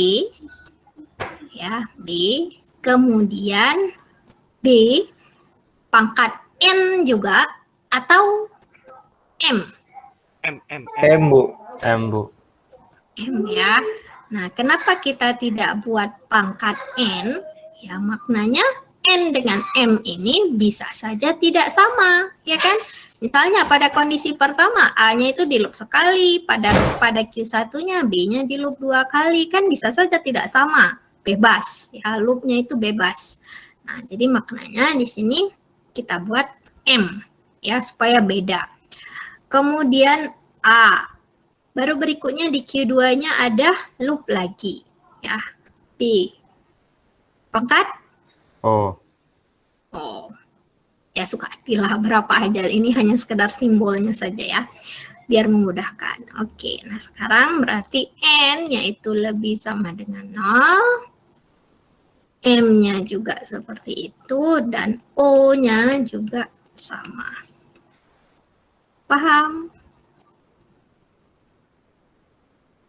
ya, B. Kemudian B pangkat N juga atau M. M, Bu. M ya. Nah, kenapa kita tidak buat pangkat N? Ya, maknanya N dengan M ini bisa saja tidak sama, ya kan? Misalnya pada kondisi pertama A-nya itu di loop sekali, pada Q1-nya B-nya di loop 2 kali, kan bisa saja tidak sama. Bebas, ya loopnya itu bebas. Nah, jadi maknanya di sini kita buat M, ya supaya beda. Kemudian A, baru berikutnya di Q2-nya ada loop lagi, ya B, pangkat Oh. Ya suka hatilah berapa aja, ini hanya sekedar simbolnya saja ya, biar memudahkan. Oke, nah sekarang berarti N-nya itu lebih sama dengan 0. M-nya juga seperti itu, dan O-nya juga sama. Paham?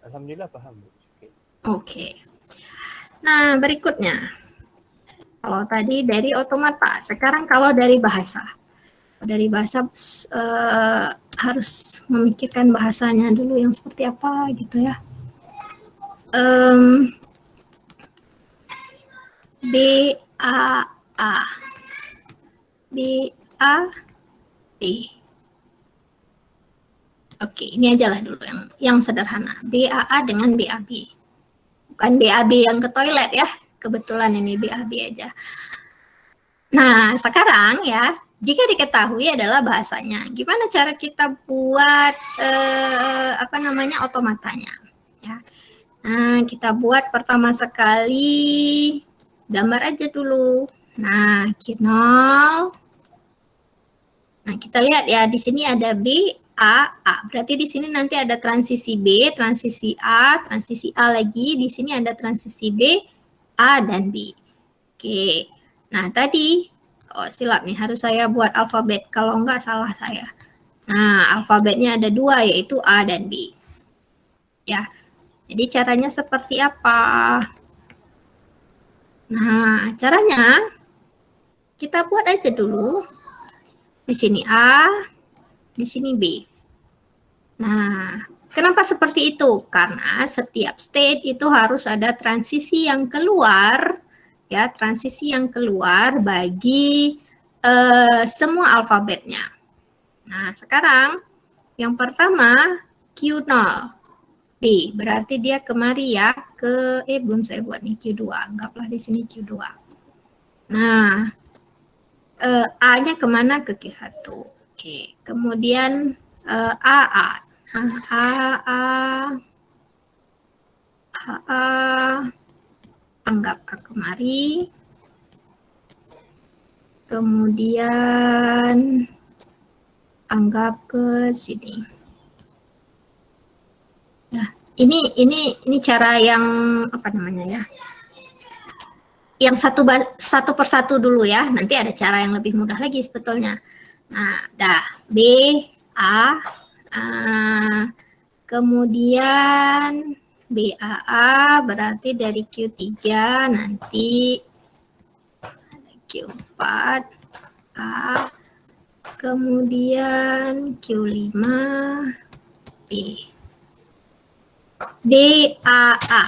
Alhamdulillah paham, Bu. Oke. Nah, berikutnya. Kalau tadi dari otomata, sekarang kalau dari bahasa. Dari bahasa harus memikirkan bahasanya dulu yang seperti apa gitu ya. B A A B A B. Oke, ini aja lah dulu yang sederhana. BAA dengan BAB. Bukan BAB yang ke toilet ya. Kebetulan ini BAB aja. Nah, sekarang ya, jika diketahui adalah bahasanya. Gimana cara kita buat otomatanya? Ya. Nah, kita buat pertama sekali gambar aja dulu. Nah, Q0. Nah, kita lihat ya, di sini ada B, A, A. Berarti di sini nanti ada transisi B, transisi A lagi. Di sini ada transisi B, A, dan B. Oke. Nah, tadi, silap nih, harus saya buat alfabet. Kalau enggak, salah saya. Nah, alfabetnya ada 2, yaitu A dan B. Ya, jadi caranya seperti apa? Nah, caranya, kita buat aja dulu. Di sini A, di sini B. Nah, kenapa seperti itu? Karena setiap state itu harus ada transisi yang keluar, ya, transisi yang keluar bagi semua alfabetnya. Nah, sekarang yang pertama Q0, B, berarti dia kemari ya, belum saya buat nih Q2, anggaplah di sini Q2. Nah, A-nya kemana? Ke Q1. Oke, kemudian AA. Anggap A kemari. Kemudian anggap ke sini. Nah, ini cara yang apa namanya ya? Yang satu persatu dulu ya. Nanti ada cara yang lebih mudah lagi sebetulnya. Nah, B, A, kemudian BAA berarti dari Q3 nanti ada Q4, A, kemudian Q5, B. BAA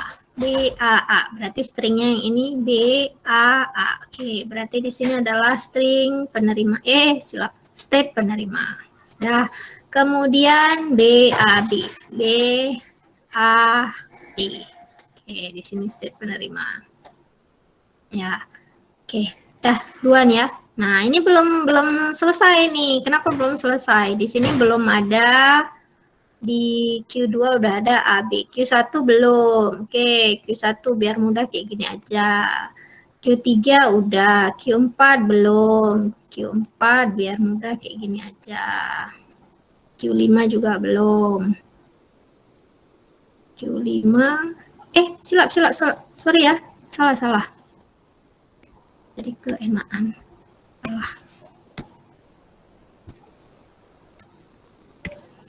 berarti stringnya yang ini BAA. Oke, berarti di sini adalah string penerima state penerima. Nah, kemudian BAB. Oke, di sini state penerima. Ya. Oke, dah duluan ya. Nah, ini belum selesai nih. Kenapa belum selesai? Di sini belum ada. Di Q2 udah ada AB, Q1 belum. Oke, Q1 biar mudah kayak gini aja. Q3 udah, Q4 belum. Q4 biar mudah kayak gini aja. Q5 juga belum. Q5, silap. Sorry ya, salah. Jadi keenaan. Salah.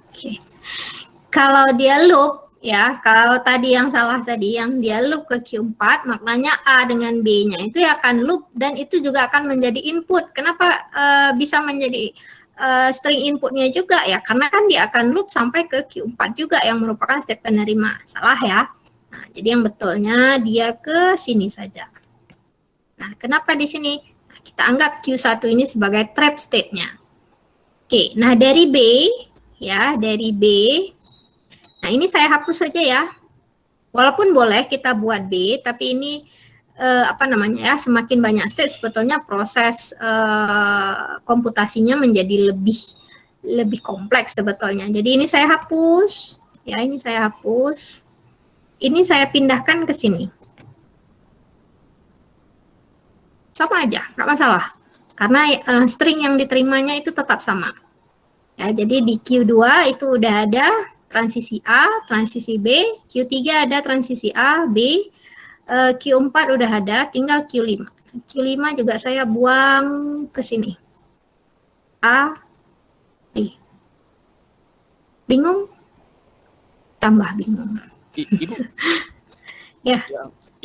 Oke. Kalau dia loop, ya, kalau tadi yang salah tadi, yang dia loop ke Q4, maknanya A dengan B-nya itu akan loop dan itu juga akan menjadi input. Kenapa bisa menjadi string inputnya juga? Ya, karena kan dia akan loop sampai ke Q4 juga yang merupakan state penerima. Salah ya. Nah, jadi yang betulnya dia ke sini saja. Nah, kenapa di sini? Nah, kita anggap Q1 ini sebagai trap state-nya. Oke, nah dari B, ya, dari B, nah ini saya hapus saja ya. Walaupun boleh kita buat B, tapi ini semakin banyak state sebetulnya proses komputasinya menjadi lebih kompleks sebetulnya. Jadi ini saya hapus, ya, ini saya hapus. Ini saya pindahkan ke sini. Sama aja, nggak masalah. Karena string yang diterimanya itu tetap sama. Ya, jadi di Q2 itu udah ada transisi A, transisi B, Q3 ada transisi A, B, Q4 udah ada, tinggal Q5. Q5 juga saya buang ke sini. A, B. Bingung? Tambah bingung. Ibu, Ya.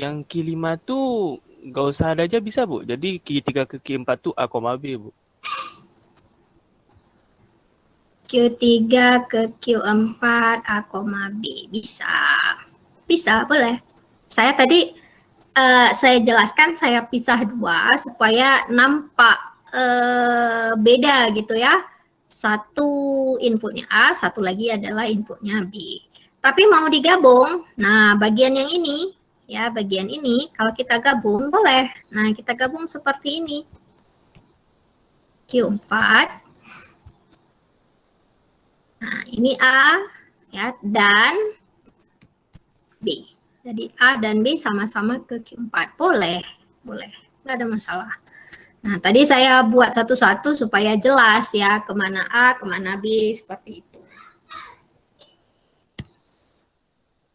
yang Q5 tuh Gak usah ada aja bisa, Bu. Jadi Q3 ke Q4 tuh A, B, Bu. Q3 ke Q4 A, B. Bisa, boleh. Saya tadi saya jelaskan, saya pisah dua supaya nampak beda gitu ya. Satu inputnya A, satu lagi adalah inputnya B. Tapi mau digabung, nah bagian yang ini, ya bagian ini, kalau kita gabung boleh. Nah kita gabung seperti ini. Q4. Nah ini A, ya, dan B. Jadi A dan B sama-sama ke Q4. Boleh. Nggak ada masalah. Nah, tadi saya buat satu-satu supaya jelas ya, kemana A, kemana B, seperti itu.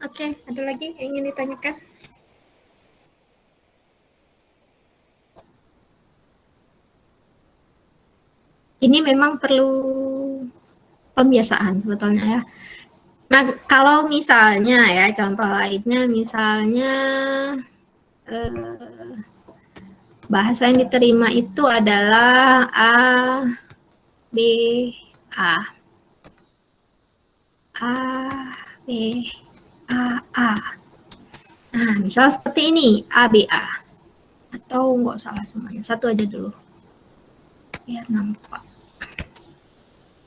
Oke, ada lagi yang ingin ditanyakan? Ini memang perlu pembiasaan sebetulnya ya. Nah, kalau misalnya ya, contoh lainnya misalnya bahasa yang diterima itu adalah A, B, A. A, B, A. Nah, misal seperti ini, A, B, A. Atau nggak salah semuanya, satu aja dulu. Biar nampak.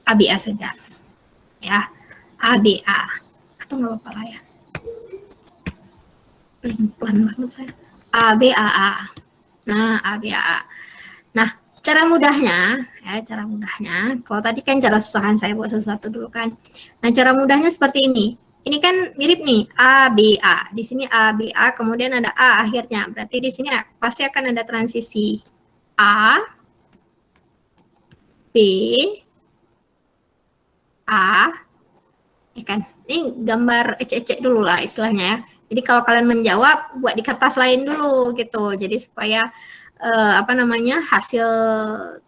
A, B, A saja. Ya. A, B, A. Atau nggak apa-apa lah ya. Pelan banget saya. A, B, A, A. Nah, A, B, A, A. Nah, cara mudahnya, kalau tadi kan cara susah saya buat satu-satu dulu kan. Nah, cara mudahnya seperti ini. Ini kan mirip nih, A, B, A. Di sini A, B, A, kemudian ada A akhirnya. Berarti di sini pasti akan ada transisi A, B, A, ya kan? Ini gambar ecek-ecek dulu lah istilahnya ya. Jadi kalau kalian menjawab, buat di kertas lain dulu gitu. Jadi supaya hasil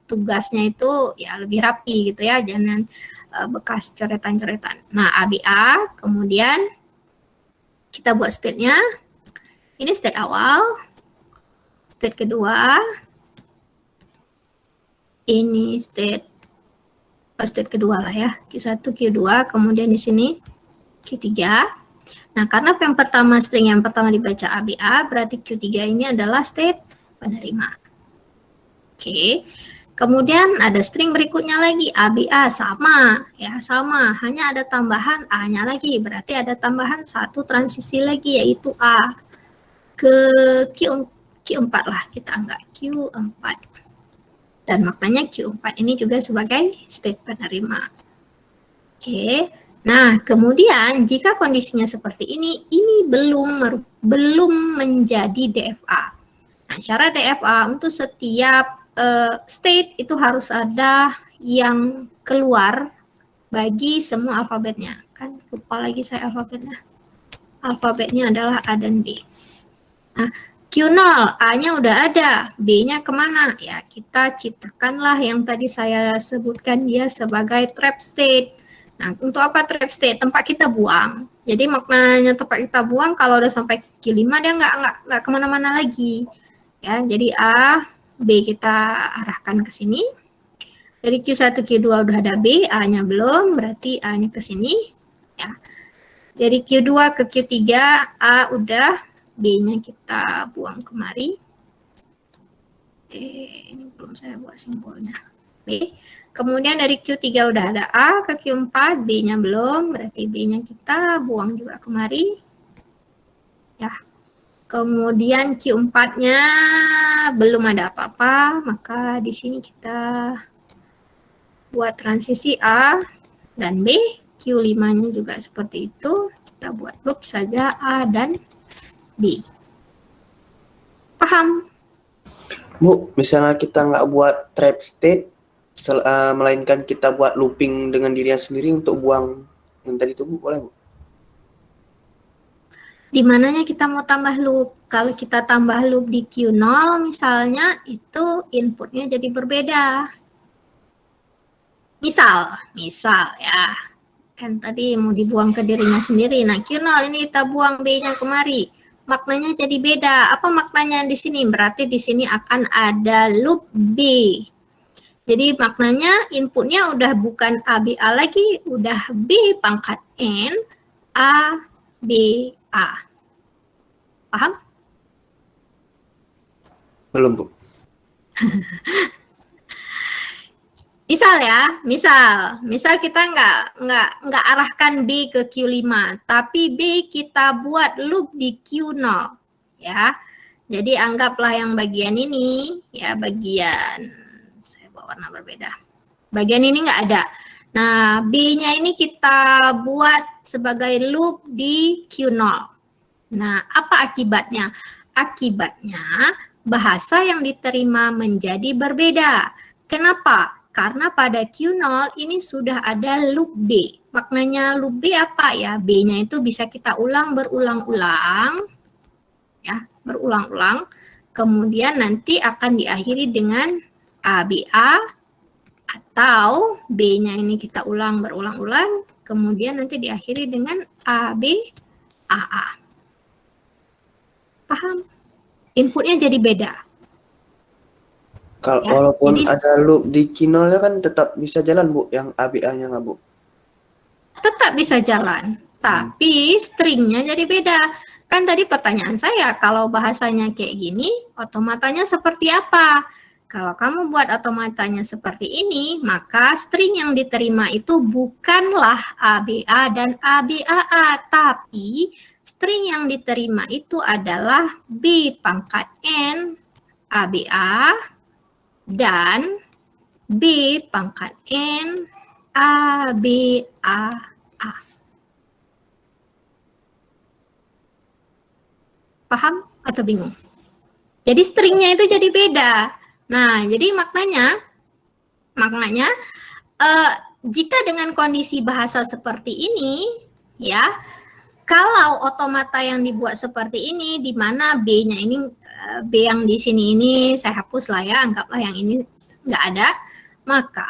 tugasnya itu ya lebih rapi gitu ya. Jangan bekas coretan-coretan. Nah, ABA, kemudian kita buat state-nya. Ini state awal, state kedua, ini state kedua lah ya, Q1, Q2, kemudian di sini Q3. Nah, karena yang pertama string yang pertama dibaca ABA, berarti Q3 ini adalah state penerima. Oke. Kemudian ada string berikutnya lagi ABA sama, ya sama, hanya ada tambahan A-nya lagi, berarti ada tambahan satu transisi lagi yaitu A ke Q4 lah kita anggap Q4. Dan maknanya Q4 ini juga sebagai state penerima. Oke. Nah, kemudian jika kondisinya seperti ini belum menjadi DFA. Nah, cara DFA untuk setiap state itu harus ada yang keluar bagi semua alfabetnya. Kan lupa lagi saya alfabetnya. Alfabetnya adalah A dan B. Nah, Q0, A-nya udah ada, B-nya kemana? Ya, kita ciptakanlah yang tadi saya sebutkan dia sebagai trap state. Nah, untuk apa trap state? Tempat kita buang. Jadi maknanya tempat kita buang kalau udah sampai Q5 dia nggak kemana-mana lagi. Ya, jadi A, B kita arahkan ke sini. Dari Q1, Q2 udah ada B, A-nya belum, berarti A-nya ke sini. Ya. Dari Q2 ke Q3, A udah, B-nya kita buang kemari. Ini belum saya buat simbolnya. B. Kemudian dari Q3 udah ada A ke Q4, B-nya belum, berarti B-nya kita buang juga kemari. Ya. Kemudian Q4-nya belum ada apa-apa, maka di sini kita buat transisi A dan B. Q5-nya juga seperti itu. Kita buat loop saja A dan B. Paham? Bu, misalnya kita nggak buat trap state, melainkan kita buat looping dengan dirinya sendiri untuk buang yang tadi itu, Bu, boleh, Bu? Di mananya kita mau tambah loop? Kalau kita tambah loop di Q0 misalnya, itu inputnya jadi berbeda. Misal ya, kan tadi mau dibuang ke dirinya sendiri. Nah, Q0 ini kita buang B-nya kemari. maknanya jadi beda. Apa maknanya di sini? Berarti di sini akan ada loop B. Jadi maknanya inputnya udah bukan ABA lagi, udah B pangkat N, A, B, A. Paham? Belum, Bu. Misal kita nggak arahkan B ke Q5, tapi B kita buat loop di Q0, ya. Jadi anggaplah yang bagian ini, ya bagian, saya bawa warna berbeda. Bagian ini nggak ada. Nah, B-nya ini kita buat sebagai loop di Q0. Nah, apa akibatnya? Akibatnya bahasa yang diterima menjadi berbeda. Kenapa? Karena pada Q0 ini sudah ada loop B. Maknanya loop B apa ya? B-nya itu bisa kita ulang berulang-ulang. Ya, berulang-ulang. Kemudian nanti akan diakhiri dengan ABA atau B-nya ini kita ulang berulang-ulang. Kemudian nanti diakhiri dengan ABAA. Paham? Inputnya jadi beda. Kalau Ya, walaupun jadi- ada loop di Q0-nya kan tetap bisa jalan, Bu, yang ABA-nya nggak, Bu? Tetap bisa jalan, tapi stringnya jadi beda. Kan tadi pertanyaan saya, kalau bahasanya kayak gini, otomatanya seperti apa? Kalau kamu buat otomatanya seperti ini, maka string yang diterima itu bukanlah ABA dan ABAA, tapi string yang diterima itu adalah B pangkat N, ABA, dan B pangkat N, ABAA. Paham atau bingung? Jadi stringnya itu jadi beda. Nah, jadi maknanya jika dengan kondisi bahasa seperti ini, ya, kalau otomata yang dibuat seperti ini, di mana B-nya ini, B yang di sini ini saya hapus lah ya, anggaplah yang ini nggak ada, maka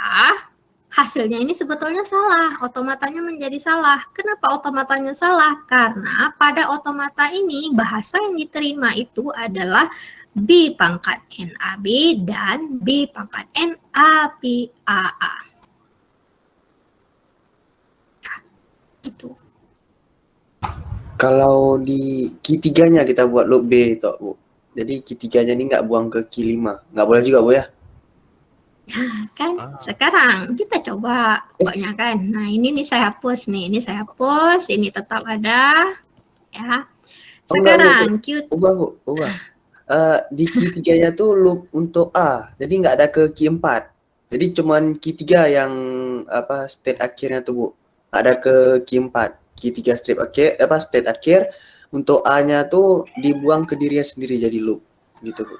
hasilnya ini sebetulnya salah, otomatanya menjadi salah. Kenapa otomatanya salah? Karena pada otomata ini bahasa yang diterima itu adalah B pangkat NAB dan B pangkat NABAA. Nah, gitu. Kalau di Q3-nya kita buat loop B itu, Bu. Jadi Q3-nya ini nggak buang ke Q5. Nggak boleh juga, Bu, ya? Nah, kan sekarang kita coba pokoknya kan. Nah, ini nih saya hapus nih, ini saya hapus, ini tetap ada ya. Sekarang Q Ubah, Bu. Ubah. Di Q3-nya tuh loop untuk A. Jadi nggak ada ke Q4. Jadi cuman Q3 yang apa state akhirnya tuh, Bu. Ada ke Q4. Q3 state akhir untuk A-nya tuh dibuang ke dirinya sendiri jadi loop gitu, Bu.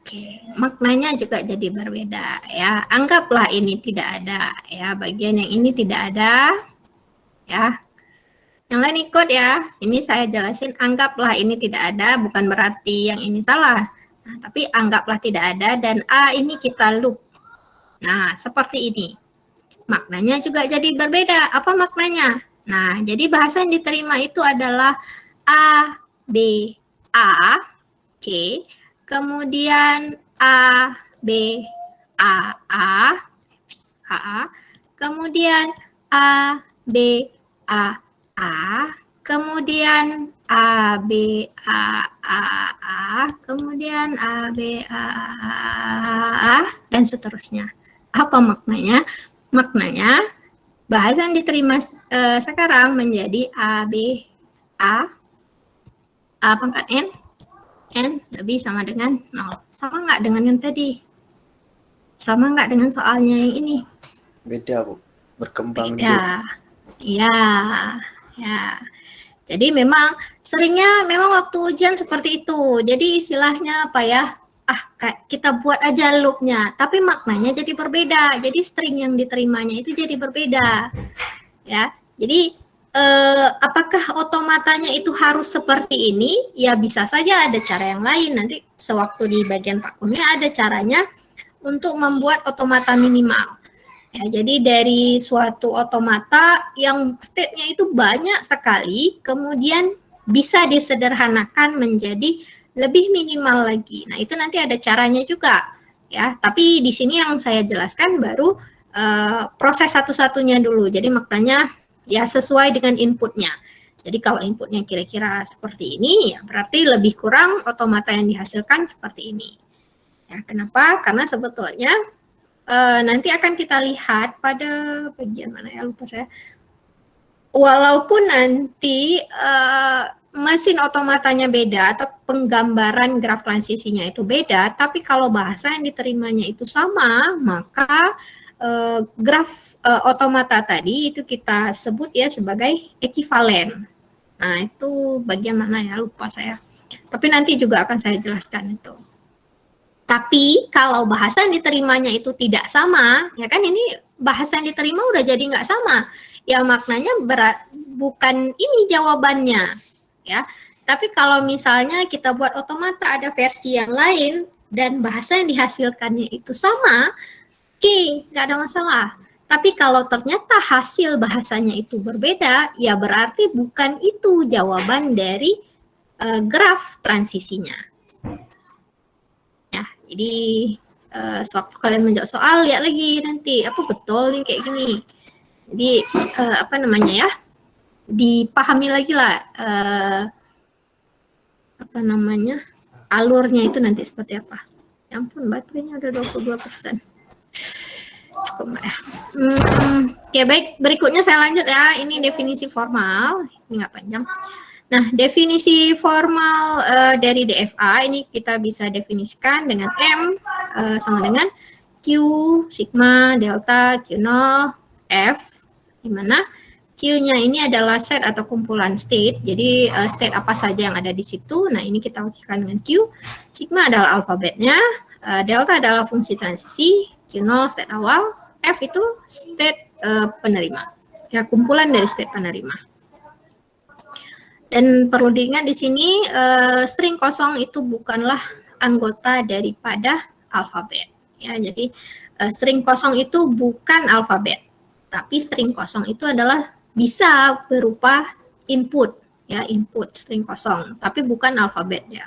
Oke, maknanya juga jadi berbeda ya. Anggaplah ini tidak ada ya, bagian yang ini tidak ada ya. Yang lain ikut ya. Ini saya jelasin, anggaplah ini tidak ada, bukan berarti yang ini salah. Nah, tapi anggaplah tidak ada dan A ini kita loop. Nah, seperti ini. Maknanya juga jadi berbeda. Apa maknanya? Nah, jadi bahasa yang diterima itu adalah A, B, A, oke. Kemudian A, B, A, kemudian A, B, A, kemudian A, B, A, kemudian A, B, A, dan seterusnya. Apa maknanya? Maknanya bahasa yang diterima sekarang menjadi A, B, A pangkat N lebih sama dengan 0. Sama nggak dengan yang tadi? Sama nggak dengan soalnya yang ini? Beda, Bu. Berkembang Beda. Iya, ya. Jadi memang seringnya memang waktu ujian seperti itu. Jadi istilahnya apa ya? Kita buat aja loop-nya, tapi maknanya jadi berbeda. Jadi string yang diterimanya itu jadi berbeda. Ya. Jadi apakah otomatanya itu harus seperti ini? Ya bisa saja ada cara yang lain. Nanti sewaktu di bagian Pak Kurnia ada caranya untuk membuat otomata minimal. Ya, jadi dari suatu otomata yang state-nya itu banyak sekali, kemudian bisa disederhanakan menjadi lebih minimal lagi. Nah, itu nanti ada caranya juga ya. Tapi di sini yang saya jelaskan baru proses satu-satunya dulu. Jadi maknanya ya sesuai dengan inputnya. Jadi kalau inputnya kira-kira seperti ini, ya berarti lebih kurang otomata yang dihasilkan seperti ini. Ya, kenapa? Karena sebetulnya nanti akan kita lihat pada bagian mana ya, lupa saya. Walaupun nanti mesin otomatanya beda atau penggambaran graf transisinya itu beda, tapi kalau bahasa yang diterimanya itu sama, maka graf otomata tadi itu kita sebut ya sebagai ekivalen. Nah, itu bagian mana ya, lupa saya. Tapi nanti juga akan saya jelaskan itu. Tapi kalau bahasa yang diterimanya itu tidak sama, ya kan ini bahasa yang diterima udah jadi nggak sama. Ya maknanya bukan ini jawabannya. Ya, tapi kalau misalnya kita buat otomata ada versi yang lain dan bahasa yang dihasilkannya itu sama, oke, nggak ada masalah. Tapi kalau ternyata hasil bahasanya itu berbeda, ya berarti bukan itu jawaban dari graf transisinya. Ya, jadi sewaktu kalian menjawab soal, lihat lagi nanti apa betul nih kayak gini. Jadi apa namanya ya? Dipahami lagi lah apa namanya alurnya itu nanti seperti apa. Ya ampun, baterainya udah 22%. Cukup mbak ya. Oke, baik, berikutnya saya lanjut ya. Ini definisi formal, ini nggak panjang. Nah, definisi formal dari DFA ini kita bisa definisikan dengan M sama dengan Q, sigma, delta, Q0, F, di mana Q-nya ini adalah set atau kumpulan state, jadi state apa saja yang ada di situ. Nah, ini kita wakilkan dengan Q. Sigma adalah alfabetnya, delta adalah fungsi transisi, Q0 state awal, F itu state penerima. Ya, kumpulan dari state penerima. Dan perlu diingat di sini string kosong itu bukanlah anggota daripada alfabet. Ya, jadi string kosong itu bukan alfabet, tapi string kosong itu adalah bisa berupa input, ya, input string kosong, tapi bukan alfabet ya.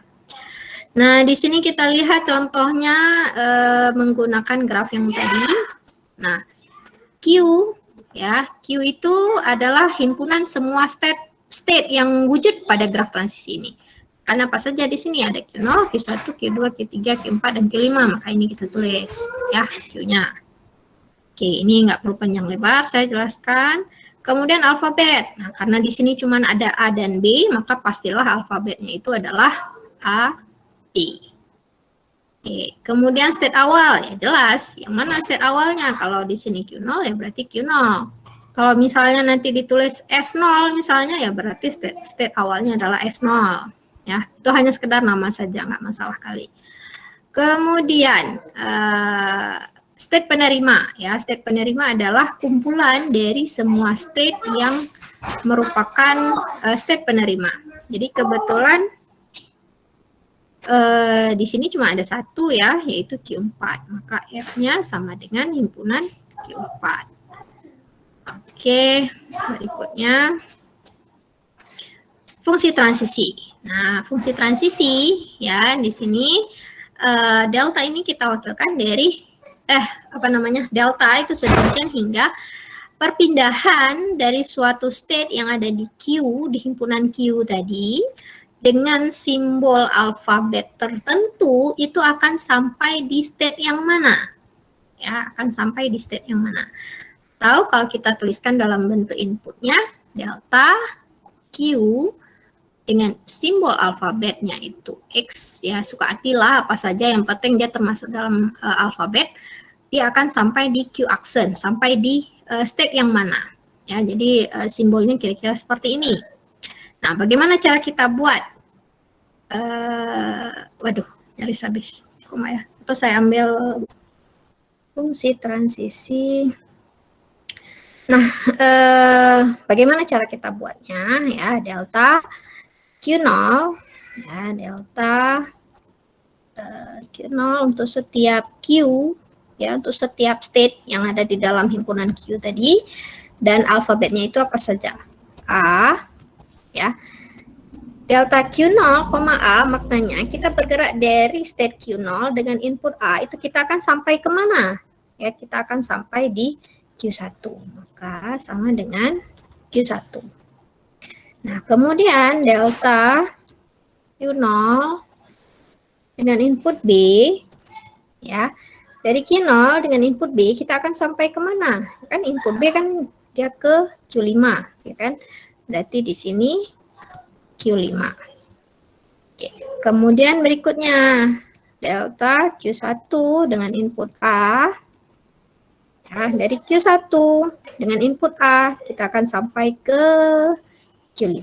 Nah, di sini kita lihat contohnya menggunakan graf yang tadi. Nah, Q, ya, Q itu adalah himpunan semua state yang wujud pada graf transisi ini. Karena apa saja di sini ada Q0, Q1, Q2, Q3, Q4, dan Q5, maka ini kita tulis ya Q-nya. Oke, ini nggak perlu panjang lebar, saya jelaskan. Kemudian alfabet. Nah, karena di sini cuma ada A dan B, maka pastilah alfabetnya itu adalah A, B. Oke, kemudian state awal, ya jelas. Yang mana state awalnya? Kalau di sini Q0, ya berarti Q0. Kalau misalnya nanti ditulis S0 misalnya, ya berarti state awalnya adalah S0. Ya, itu hanya sekedar nama saja, nggak masalah kali. Kemudian state penerima, ya, state penerima adalah kumpulan dari semua state yang merupakan state penerima. Jadi kebetulan di sini cuma ada satu ya, yaitu Q4. Maka F-nya sama dengan himpunan Q4. Oke, berikutnya fungsi transisi. Nah, fungsi transisi ya di sini delta ini kita wakilkan dari delta itu sedemikian hingga perpindahan dari suatu state yang ada di Q, di himpunan Q tadi, dengan simbol alfabet tertentu itu akan sampai di state yang mana? Ya, akan sampai di state yang mana? Tahu kalau kita tuliskan dalam bentuk inputnya delta Q dengan simbol alfabetnya itu X, ya suka hatilah apa saja yang penting dia termasuk dalam alfabet, dia akan sampai di Q aksen, sampai di state yang mana. Ya, jadi simbolnya kira-kira seperti ini. Nah, bagaimana cara kita buat? Waduh, nyaris habis. Cukup ya. Atau saya ambil fungsi transisi. Nah, bagaimana cara kita buatnya? Ya, delta Q0, ya, delta Q0 untuk setiap Q, ya, untuk setiap state yang ada di dalam himpunan Q tadi, dan alfabetnya itu apa saja? A, ya, Delta Q0, A maknanya kita bergerak dari state Q0 dengan input A, itu kita akan sampai kemana? Ya, kita akan sampai di Q1, maka sama dengan Q1. Nah, kemudian delta Q0 dengan input B, ya, dari Q0 dengan input B kita akan sampai kemana? Kan input B kan dia ke Q5, ya kan? Berarti di sini Q5. Oke. Kemudian berikutnya delta Q1 dengan input A. Nah, dari Q1 dengan input A kita akan sampai ke Q5.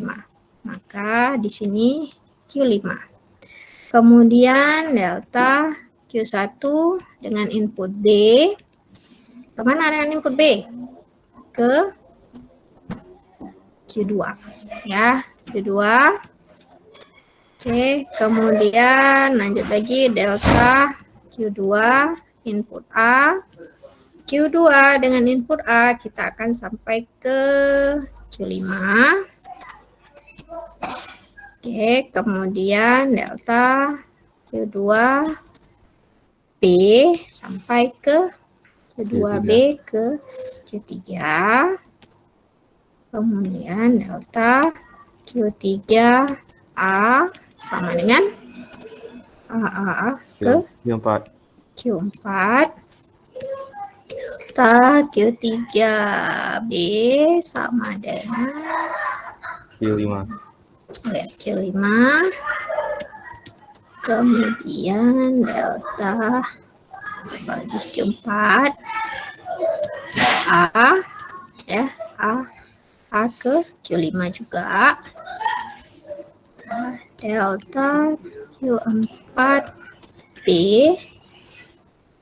Maka di sini Q5. Kemudian delta Q1 dengan input B. Kemana dengan input B? Ke Q2. Ya, Q2. Oke, kemudian lanjut lagi delta Q2 input A. Q2 dengan input A kita akan sampai ke Q5. Oke, kemudian delta Q2 B sampai ke Q2B ke Q3. Kemudian delta Q3A sama dengan A ke Q4. Q4. Delta Q3B sama dengan Q5. Q5. Kemudian delta bagi Q4 A, ya, A ke Q5 juga. Delta Q4B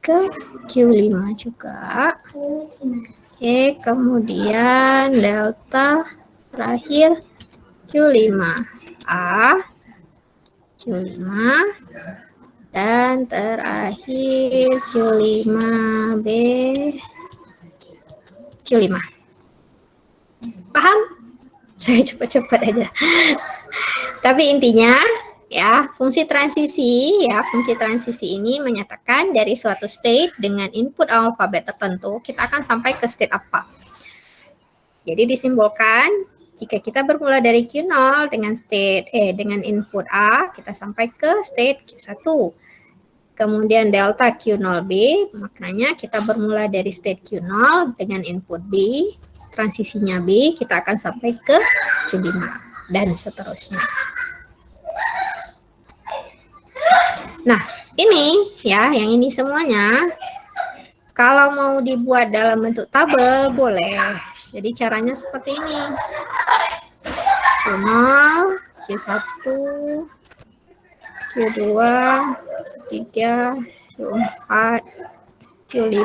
ke Q5 juga. Oke, kemudian delta terakhir Q5A, Q5, dan terakhir Q5B, Q5. Paham? Saya cepat-cepat aja. Tapi intinya ya, fungsi transisi ini menyatakan dari suatu state dengan input alfabet tertentu kita akan sampai ke state apa. Jadi disimbolkan jika kita bermula dari Q0 dengan input A, kita sampai ke state Q1. Kemudian delta Q0B, maknanya kita bermula dari state Q0 dengan input B, transisinya B, kita akan sampai ke Q5 dan seterusnya. Nah, ini ya, yang ini semuanya kalau mau dibuat dalam bentuk tabel boleh. Jadi caranya seperti ini. Q0, Q1, Q2, Q3, Q4, Q5.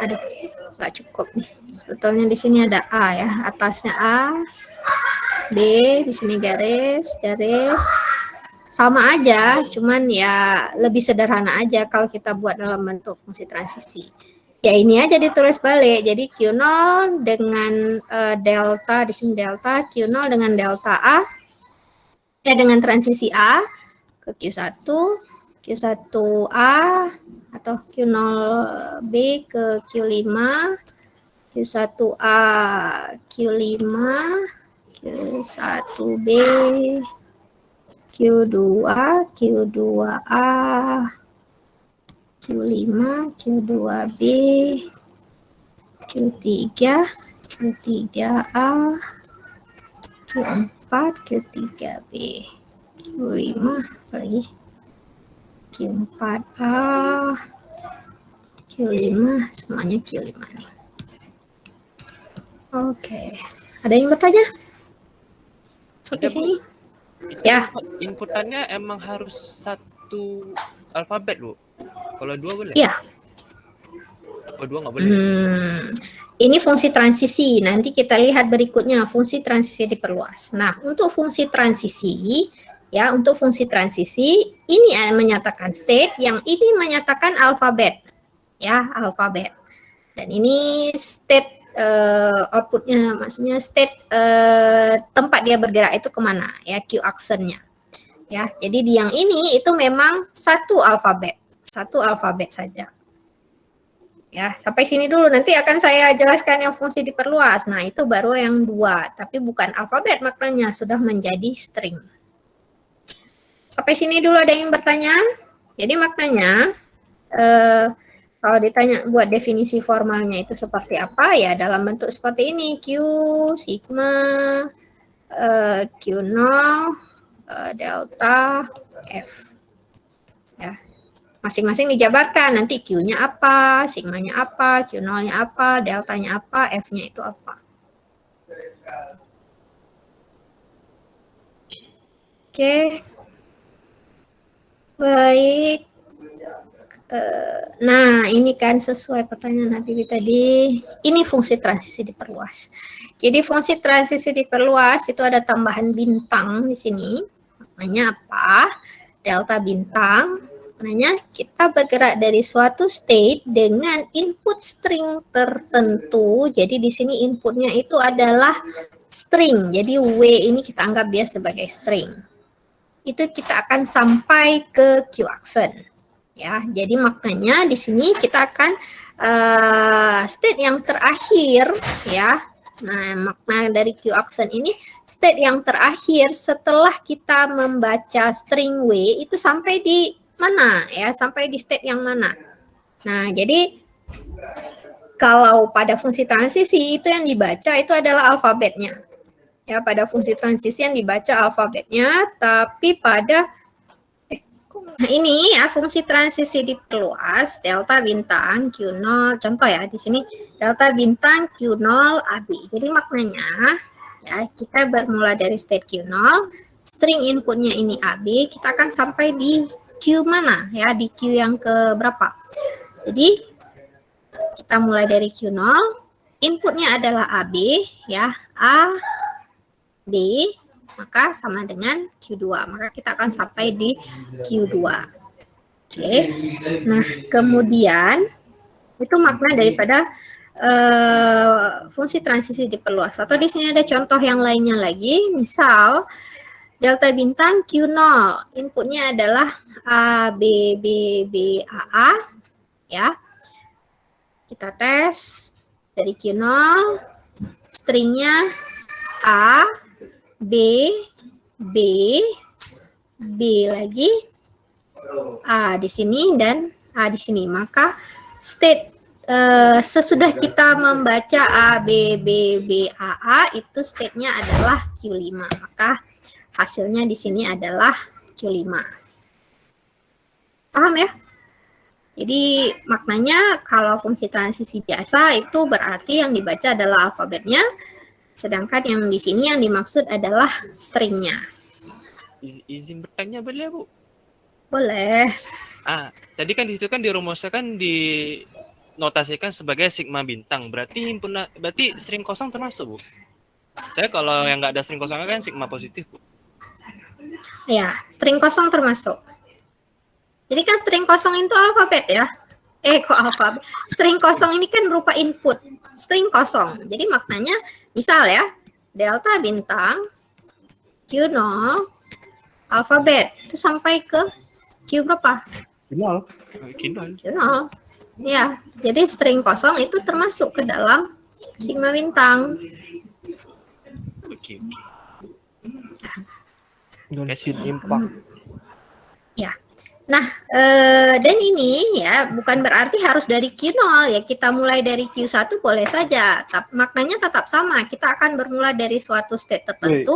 Aduh, nggak cukup nih. Sebetulnya di sini ada A ya, atasnya A, B, di sini garis, sama aja, cuman ya lebih sederhana aja kalau kita buat dalam bentuk fungsi transisi. Ya ini aja ditulis balik, jadi Q0 dengan delta, di sini delta, Q0 dengan delta A, dengan transisi A ke Q1, Q1A, atau Q0B ke Q5, Q1A, Q5, Q1B, Q2, Q2A, Q5, Q2B, Q3, Q3A, Q4, Q3B, Q5, lagi Q4A, Q5, semuanya Q5 nih. Oke, ada yang bertanya? Sampai sini? Ya. Inputannya emang harus satu alfabet, Bu? Kalau dua boleh? Iya. Kalau dua nggak boleh? Ini fungsi transisi. Nanti kita lihat berikutnya fungsi transisi diperluas. Nah, untuk fungsi transisi, ya, untuk fungsi transisi ini menyatakan state, yang ini menyatakan alfabet, ya, alfabet. Dan ini state outputnya, maksudnya state tempat dia bergerak itu kemana ya, Q aksennya ya. Jadi di yang ini itu memang satu alfabet saja ya. Sampai sini dulu, nanti akan saya jelaskan yang fungsi diperluas. Nah itu baru yang 2, tapi bukan alfabet maknanya, sudah menjadi string. Sampai sini dulu ada yang bertanya? Jadi maknanya kalau ditanya buat definisi formalnya itu seperti apa ya, dalam bentuk seperti ini, Q, sigma, Q0, delta, F. Ya. Masing-masing dijabarkan, nanti Q-nya apa, sigmanya apa, Q0-nya apa, deltanya apa, F-nya itu apa. Oke. Baik. Nah, ini kan sesuai pertanyaan Habibie tadi. Ini fungsi transisi diperluas. Jadi fungsi transisi diperluas itu ada tambahan bintang di sini. Maknanya apa? Delta bintang. Maknanya kita bergerak dari suatu state dengan input string tertentu. Jadi di sini inputnya itu adalah string. Jadi W ini kita anggap dia sebagai string. Itu kita akan sampai ke Q aksen. Ya, jadi maknanya di sini kita akan state yang terakhir ya. Nah, makna dari Q aksen ini state yang terakhir setelah kita membaca string W itu sampai di mana ya, sampai di state yang mana. Nah, jadi kalau pada fungsi transisi itu yang dibaca itu adalah alfabetnya. Ya, pada fungsi transisi yang dibaca alfabetnya, tapi pada nah ini ya fungsi transisi diperluas delta bintang Q0, contoh ya di sini delta bintang Q0 AB. Jadi maknanya ya kita bermula dari state Q0, string inputnya ini AB, kita akan sampai di Q mana ya, di Q yang ke berapa. Jadi kita mulai dari Q0, inputnya adalah AB ya, A, B, maka sama dengan Q2. Maka kita akan sampai di Q2. Oke. Nah, kemudian itu makna daripada fungsi transisi diperluas. Atau di sini ada contoh yang lainnya lagi. Misal delta bintang Q0, inputnya adalah A, B, B, B, A, A. Ya. Kita tes dari Q0, stringnya A, B, B, B lagi, A di sini dan A di sini. Maka state sesudah kita membaca A, B, B, B, A itu state-nya adalah Q5. Maka hasilnya di sini adalah Q5. Paham ya? Jadi maknanya kalau fungsi transisi biasa itu berarti yang dibaca adalah alfabetnya. Sedangkan yang di sini yang dimaksud adalah stringnya. Izin bertanya boleh, Bu? Boleh. Tadi kan di situ kan dirumuskan dinotasikan sebagai sigma bintang. Berarti string kosong termasuk, Bu? Saya kalau yang nggak ada string kosong kan sigma positif, Bu. Ya, string kosong termasuk. Jadi kan string kosong itu alfabet ya. Kok alfabet? String kosong ini kan berupa input. String kosong. Jadi maknanya misal ya, delta bintang Q0 alfabet itu sampai ke Q berapa? Q0. Ya, jadi string kosong itu termasuk ke dalam sigma bintang. Oke. Ya. Nah, dan ini ya bukan berarti harus dari Q0 ya, kita mulai dari Q1 boleh saja, tapi maknanya tetap sama. Kita akan bermula dari suatu state tertentu,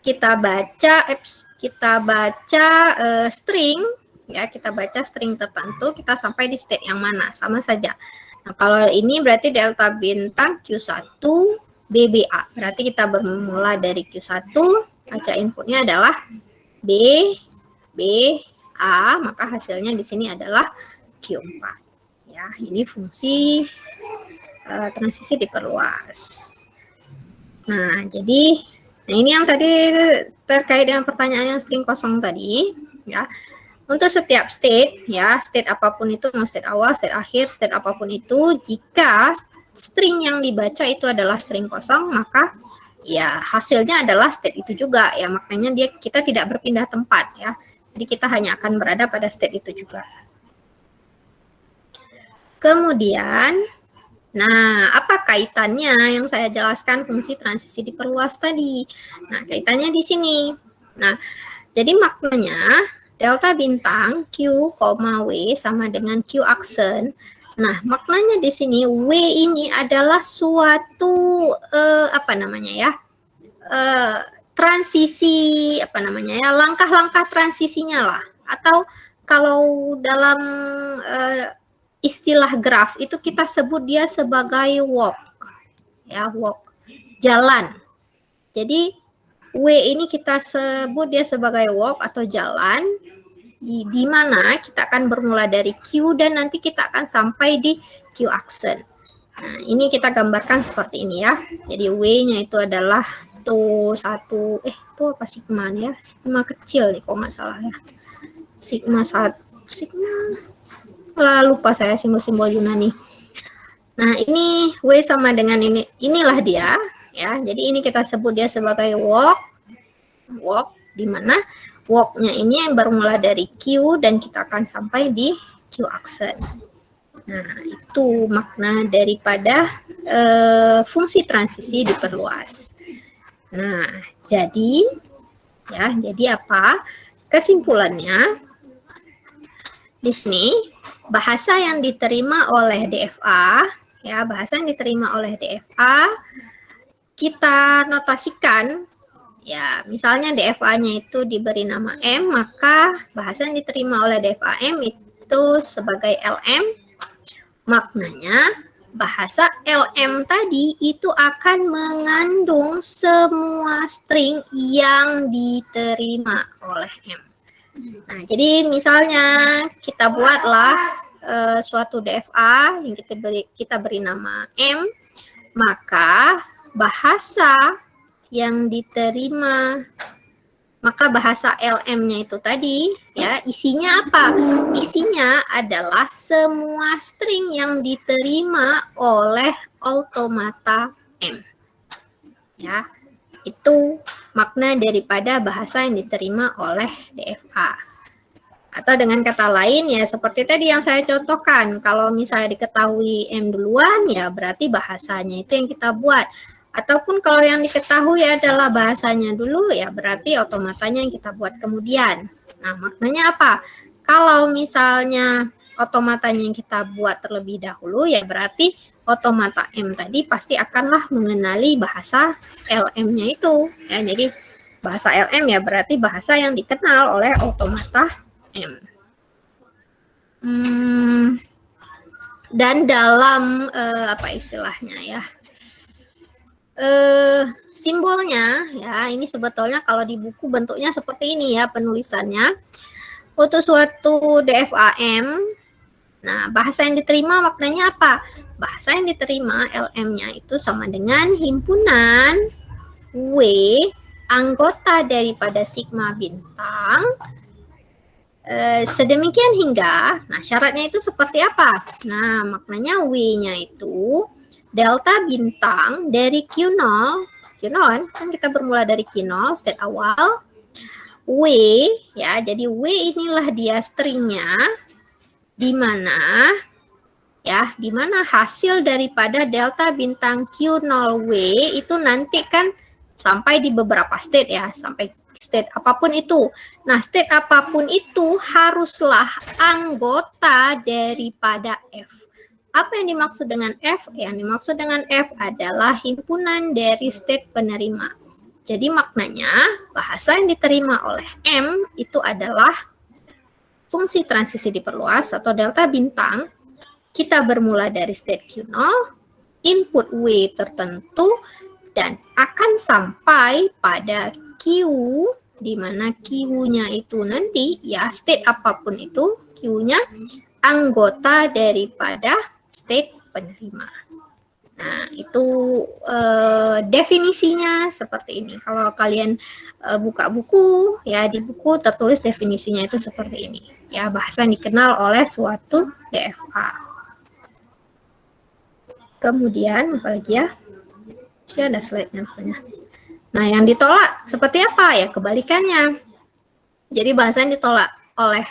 kita baca string ya, kita baca string tertentu, kita sampai di state yang mana, sama saja. Nah, kalau ini berarti delta bintang Q1 BBA, berarti kita bermula dari Q1, baca inputnya adalah B, A, maka hasilnya di sini adalah Q4. Ya, ini fungsi transisi diperluas. Nah, jadi ini yang tadi terkait dengan pertanyaan yang string kosong tadi, ya. Untuk setiap state, ya, state apapun itu, mau state awal, state akhir, state apapun itu, jika string yang dibaca itu adalah string kosong, maka ya hasilnya adalah state itu juga, ya, makanya kita tidak berpindah tempat, ya. Jadi kita hanya akan berada pada state itu juga. Kemudian, nah, apa kaitannya yang saya jelaskan fungsi transisi diperluas tadi? Nah, kaitannya di sini. Nah, jadi maknanya delta bintang Q, W sama dengan Q aksen. Nah, maknanya di sini W ini adalah suatu transisi langkah-langkah transisinya lah. Atau kalau dalam istilah graf itu kita sebut dia sebagai walk, ya, walk, jalan. Jadi W ini kita sebut dia sebagai walk atau jalan, di mana kita akan bermula dari Q dan nanti kita akan sampai di Q aksen. Nah, ini kita gambarkan seperti ini ya. Jadi W-nya itu adalah tuh apa sigma ya? Sigma kecil nih, kok nggak salah ya. Sigma lupa saya simbol-simbol Yunani. Nah, ini W sama dengan inilah dia ya. Jadi ini kita sebut dia sebagai walk, di mana walk-nya ini yang bermula dari Q dan kita akan sampai di Q aksen. Nah, itu makna daripada fungsi transisi diperluas. Nah, jadi apa? Kesimpulannya di sini bahasa yang diterima oleh DFA, ya, bahasa yang diterima oleh DFA kita notasikan. Ya, misalnya DFA-nya itu diberi nama M, maka bahasa yang diterima oleh DFA M itu sebagai LM. Maknanya bahasa LM tadi itu akan mengandung semua string yang diterima oleh M. Nah, jadi misalnya kita buatlah suatu DFA yang kita beri nama M, maka bahasa yang diterima, maka bahasa LM-nya itu tadi, ya, isinya apa? Isinya adalah semua string yang diterima oleh automata M. Ya, itu makna daripada bahasa yang diterima oleh DFA. Atau dengan kata lain, ya, seperti tadi yang saya contohkan, kalau misalnya diketahui M duluan, ya berarti bahasanya itu yang kita buat. Ataupun kalau yang diketahui adalah bahasanya dulu, ya berarti otomatanya yang kita buat kemudian. Nah, maknanya apa? Kalau misalnya otomatanya yang kita buat terlebih dahulu, ya berarti otomata M tadi pasti akanlah mengenali bahasa LM-nya itu. Ya, jadi bahasa LM ya berarti bahasa yang dikenal oleh otomata M. Dan dalam apa istilahnya ya? Simbolnya ya, ini sebetulnya kalau di buku bentuknya seperti ini ya penulisannya. Untuk suatu DFAM, nah bahasa yang diterima maknanya apa? Bahasa yang diterima LM-nya itu sama dengan himpunan W anggota daripada sigma bintang sedemikian hingga, nah syaratnya itu seperti apa? Nah, maknanya W-nya itu delta bintang dari Q0 kan kita bermula dari Q0 state awal, W ya, jadi W inilah dia stringnya, di mana hasil daripada delta bintang Q0W itu nanti kan sampai di beberapa state ya, sampai state apapun itu. Nah, state apapun itu haruslah anggota daripada F. Apa yang dimaksud dengan F? Yang dimaksud dengan F adalah himpunan dari state penerima. Jadi maknanya bahasa yang diterima oleh M itu adalah fungsi transisi diperluas atau delta bintang. Kita bermula dari state Q0, input W tertentu, dan akan sampai pada Q, di mana Q-nya itu nanti, ya state apapun itu, Q-nya anggota daripada state penerima. Nah, itu definisinya seperti ini. Kalau kalian buka buku, ya di buku tertulis definisinya itu seperti ini. Ya, bahasa yang dikenal oleh suatu DFA. Kemudian, apalagi ya? Masih ada slide-nya rupanya. Nah, yang ditolak seperti apa? Ya, kebalikannya. Jadi, bahasa yang ditolak oleh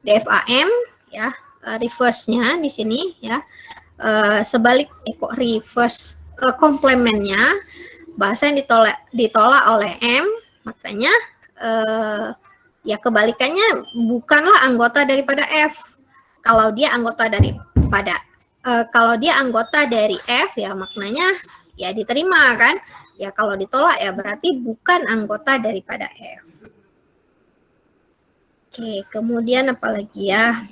DFAM, ya, reverse-nya di sini, ya. Sebalik kok reverse komplementnya bahasa yang ditolak oleh M, makanya ya kebalikannya bukanlah anggota daripada F. Kalau dia anggota daripada kalau dia anggota dari F, ya maknanya ya diterima kan. Ya kalau ditolak ya berarti bukan anggota daripada F. Oke, kemudian apalagi ya?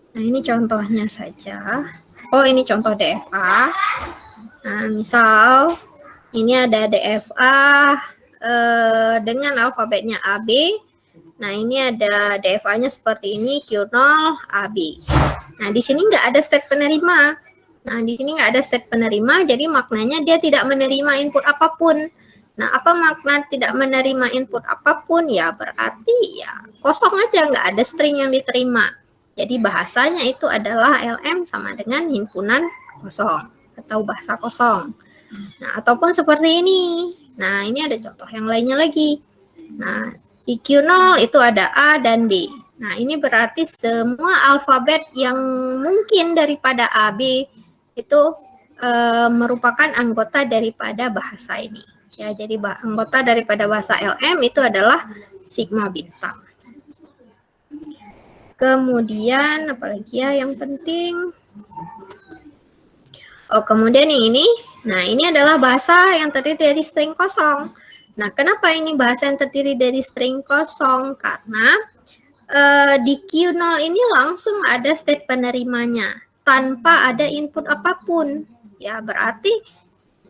Nah, ini contohnya saja. Oh, ini contoh DFA. Nah, misal ini ada DFA dengan alfabetnya AB. Nah, ini ada DFA-nya seperti ini, Q0, AB. Nah, di sini nggak ada state penerima. Nah, di sini nggak ada state penerima, jadi maknanya dia tidak menerima input apapun. Nah, apa makna tidak menerima input apapun? Ya, berarti ya kosong aja, nggak ada string yang diterima. Jadi bahasanya itu adalah LM sama dengan himpunan kosong atau bahasa kosong. Nah, ataupun seperti ini. Nah, ini ada contoh yang lainnya lagi. Nah, di Q0 itu ada A dan B. Nah, ini berarti semua alfabet yang mungkin daripada AB itu merupakan anggota daripada bahasa ini. Ya, jadi anggota daripada bahasa LM itu adalah sigma bintang. Kemudian apalagi ya yang penting? Oh, kemudian yang ini. Nah, ini adalah bahasa yang terdiri dari string kosong. Nah, kenapa ini bahasa yang terdiri dari string kosong? Karena di Q0 ini langsung ada state penerimanya tanpa ada input apapun. Ya, berarti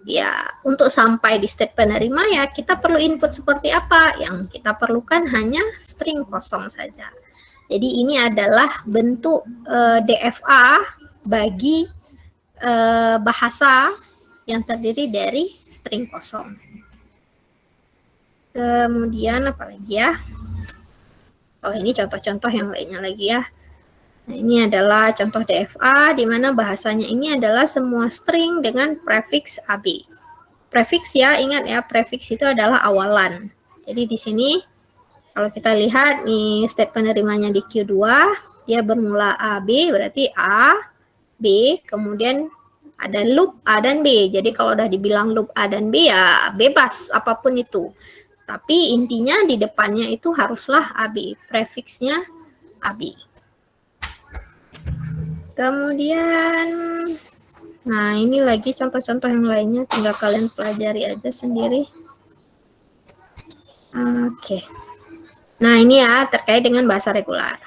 ya untuk sampai di state penerima ya kita perlu input seperti apa? Yang kita perlukan hanya string kosong saja. Jadi ini adalah bentuk DFA bagi bahasa yang terdiri dari string kosong. Kemudian apalagi ya? Oh, ini contoh-contoh yang lainnya lagi ya. Nah, ini adalah contoh DFA di mana bahasanya ini adalah semua string dengan prefiks AB. Prefiks ya, ingat ya, prefiks itu adalah awalan. Jadi di sini kalau kita lihat nih state penerimanya di Q2, dia bermula AB, berarti A, B, kemudian ada loop A dan B. Jadi kalau udah dibilang loop A dan B ya bebas apapun itu. Tapi intinya di depannya itu haruslah AB, prefiksnya AB. Kemudian, nah ini lagi contoh-contoh yang lainnya, tinggal kalian pelajari aja sendiri. Oke. Nah, ini ya terkait dengan bahasa regular.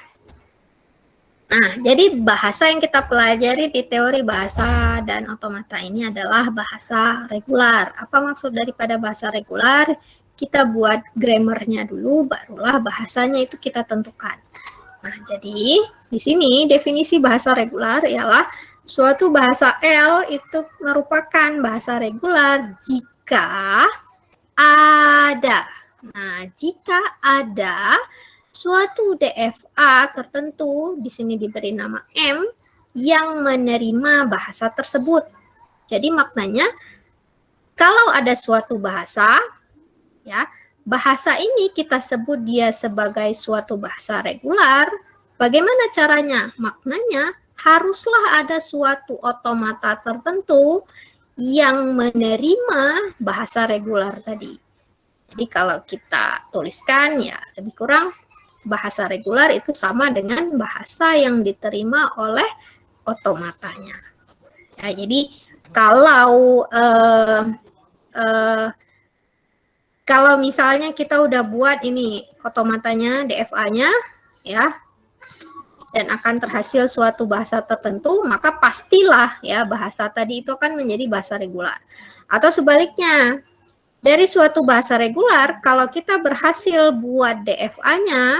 Nah, jadi bahasa yang kita pelajari di teori bahasa dan otomata ini adalah bahasa regular. Apa maksud daripada bahasa regular? Kita buat grammarnya dulu, barulah bahasanya itu kita tentukan. Nah, jadi di sini definisi bahasa regular ialah suatu bahasa L itu merupakan bahasa regular jika ada. Nah, jika ada suatu DFA tertentu, di sini diberi nama M, yang menerima bahasa tersebut. Jadi maknanya, kalau ada suatu bahasa, ya, bahasa ini kita sebut dia sebagai suatu bahasa regular, bagaimana caranya? Maknanya, haruslah ada suatu otomata tertentu yang menerima bahasa regular tadi. Jadi kalau kita tuliskan ya lebih kurang bahasa regular itu sama dengan bahasa yang diterima oleh otomatanya. Ya, jadi kalau kalau misalnya kita udah buat ini otomatanya DFA-nya ya dan akan terhasil suatu bahasa tertentu, maka pastilah ya bahasa tadi itu akan menjadi bahasa regular. Atau sebaliknya, dari suatu bahasa regular, kalau kita berhasil buat DFA-nya,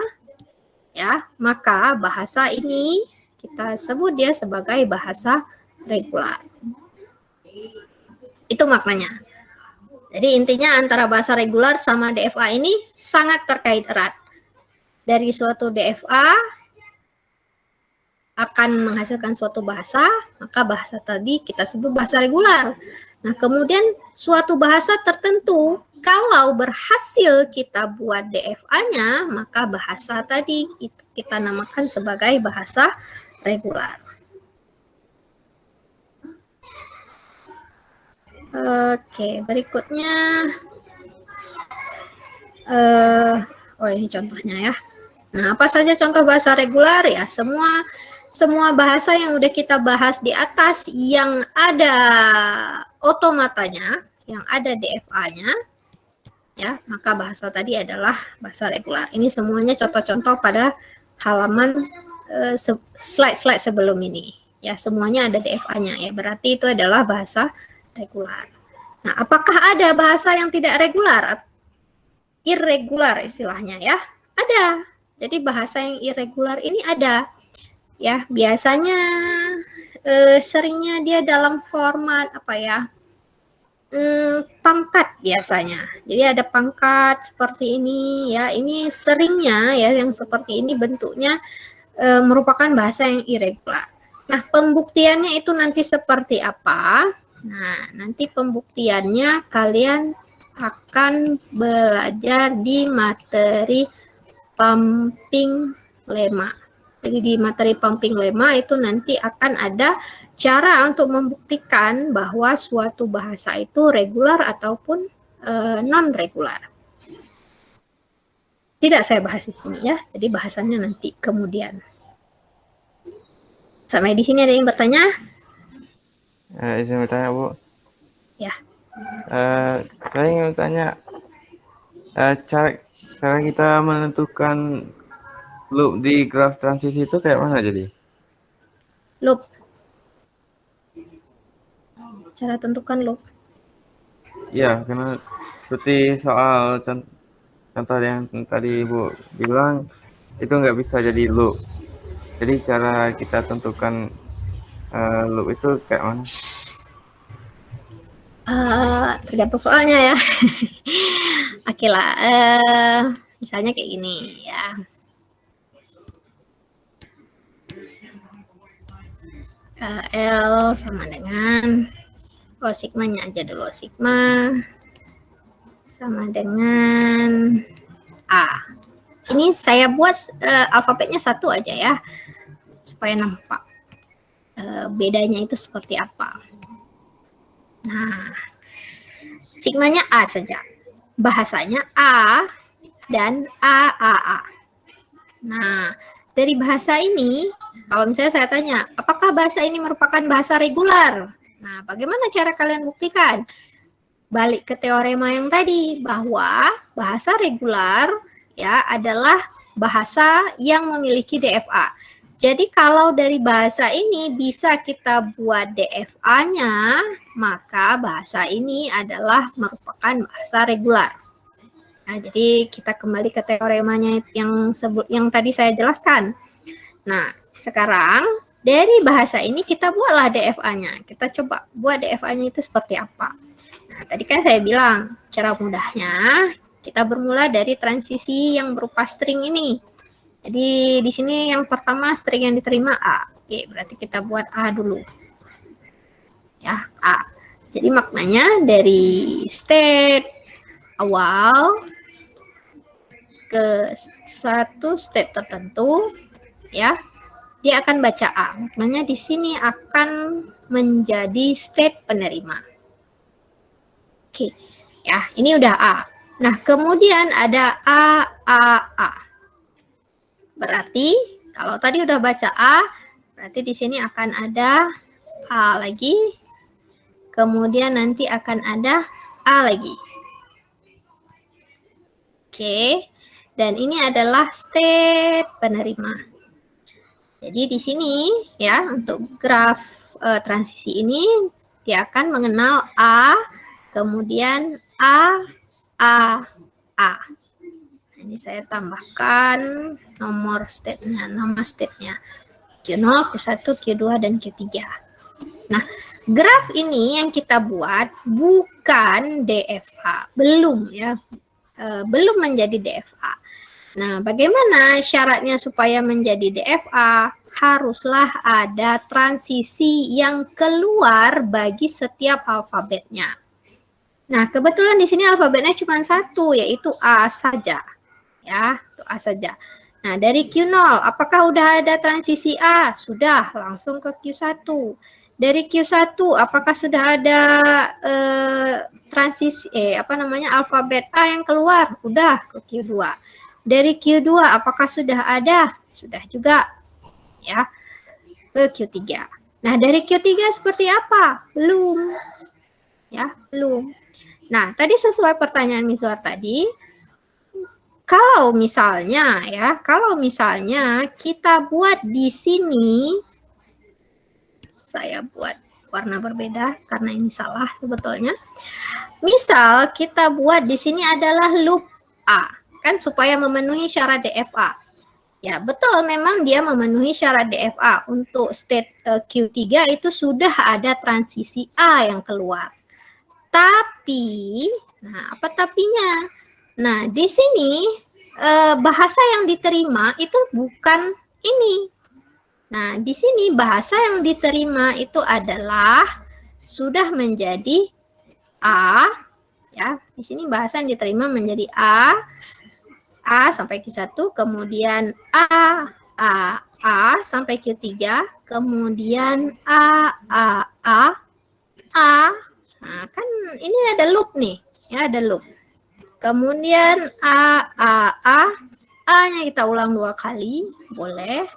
ya, maka bahasa ini kita sebut dia sebagai bahasa regular. Itu maknanya. Jadi intinya antara bahasa regular sama DFA ini sangat terkait erat. Dari suatu DFA akan menghasilkan suatu bahasa, maka bahasa tadi kita sebut bahasa regular. Nah, kemudian suatu bahasa tertentu kalau berhasil kita buat DFA-nya, maka bahasa tadi kita namakan sebagai bahasa regular. Oke, berikutnya. Ini contohnya ya. Nah, apa saja contoh bahasa regular ya? Semua bahasa yang udah kita bahas di atas yang ada otomatanya, yang ada DFA-nya, ya, maka bahasa tadi adalah bahasa regular. Ini semuanya contoh-contoh pada halaman slide-slide sebelum ini. Ya, semuanya ada DFA-nya ya. Berarti itu adalah bahasa regular. Nah, apakah ada bahasa yang tidak regular? Irregular istilahnya ya. Ada. Jadi bahasa yang irregular ini ada. Ya, biasanya seringnya dia dalam format apa ya? Pangkat biasanya. Jadi ada pangkat seperti ini ya. Ini seringnya ya yang seperti ini bentuknya merupakan bahasa yang irregular. Nah, pembuktiannya itu nanti seperti apa? Nah, nanti pembuktiannya kalian akan belajar di materi pumping lemma. Jadi di materi pumping lemma itu nanti akan ada cara untuk membuktikan bahwa suatu bahasa itu regular ataupun non-regular. Tidak saya bahas di sini ya, jadi bahasannya nanti kemudian. Sampai di sini ada yang bertanya? Izin bertanya, Bu. Ya. Saya ingin bertanya, cara kita menentukan loop di graf transisi itu kayak mana jadi? Loop. Cara tentukan loop. Ya, karena seperti soal contoh yang tadi Ibu bilang, itu nggak bisa jadi loop. Jadi cara kita tentukan loop itu kayak mana? Tergantung soalnya ya. Oke lah, misalnya kayak gini ya. L sama dengan sigmanya aja dulu, sigma sama dengan A. Ini saya buat alfabetnya satu aja ya, supaya nampak bedanya itu seperti apa. Nah, sigmanya A saja. Bahasanya A dan A. Nah, dari bahasa ini, kalau misalnya saya tanya, apakah bahasa ini merupakan bahasa regular? Nah, bagaimana cara kalian buktikan? Balik ke teorema yang tadi, bahwa bahasa regular ya adalah bahasa yang memiliki DFA. Jadi kalau dari bahasa ini bisa kita buat DFA-nya, maka bahasa ini adalah merupakan bahasa regular. Nah, jadi kita kembali ke teoremanya yang tadi saya jelaskan. Nah, sekarang dari bahasa ini kita buatlah DFA-nya. Kita coba buat DFA-nya itu seperti apa. Nah, tadi kan saya bilang cara mudahnya kita bermula dari transisi yang berupa string ini. Jadi di sini yang pertama string yang diterima A. Oke, berarti kita buat A dulu. Ya, A. Jadi maknanya dari state awal ke satu state tertentu, ya, dia akan baca A. Maknanya di sini akan menjadi state penerima. Oke, ya, ini udah A. Nah, kemudian ada A. Berarti kalau tadi udah baca A, berarti di sini akan ada A lagi. Kemudian nanti akan ada A lagi. Oke. Dan ini adalah state penerima. Jadi di sini ya untuk graf transisi ini dia akan mengenal A, kemudian A. Ini saya tambahkan nomor state-nya, nama state-nya. Q0, Q1, Q2, dan Q3. Nah, graf ini yang kita buat bukan DFA, belum ya, belum menjadi DFA. Nah, bagaimana syaratnya supaya menjadi DFA? Haruslah ada transisi yang keluar bagi setiap alfabetnya. Nah, kebetulan di sini alfabetnya cuma satu, yaitu A saja. Ya, itu A saja. Nah, dari Q0, apakah udah ada transisi A? Sudah, langsung ke Q1. Dari Q1, apakah sudah ada transisi alfabet A yang keluar? Udah, ke Q2. Dari Q2, apakah sudah ada? Sudah juga. Ya, ke Q3. Nah, dari Q3 seperti apa? Belum. Ya, belum. Nah, tadi sesuai pertanyaan Miswar tadi, kalau misalnya kita buat di sini, saya buat warna berbeda karena ini salah sebetulnya. Misal kita buat di sini adalah loop A, kan supaya memenuhi syarat DFA. Ya, betul, memang dia memenuhi syarat DFA. Untuk state Q3 itu sudah ada transisi A yang keluar. Tapi, nah apa tapinya? Nah, di sini bahasa yang diterima itu bukan ini. Nah, di sini bahasa yang diterima itu adalah sudah menjadi A, ya. Di sini bahasa yang diterima menjadi A sampai Q1, kemudian A sampai Q3, kemudian A. Nah, kan ini ada loop nih, ya, ada loop. Kemudian A-nya kita ulang 2 kali, boleh.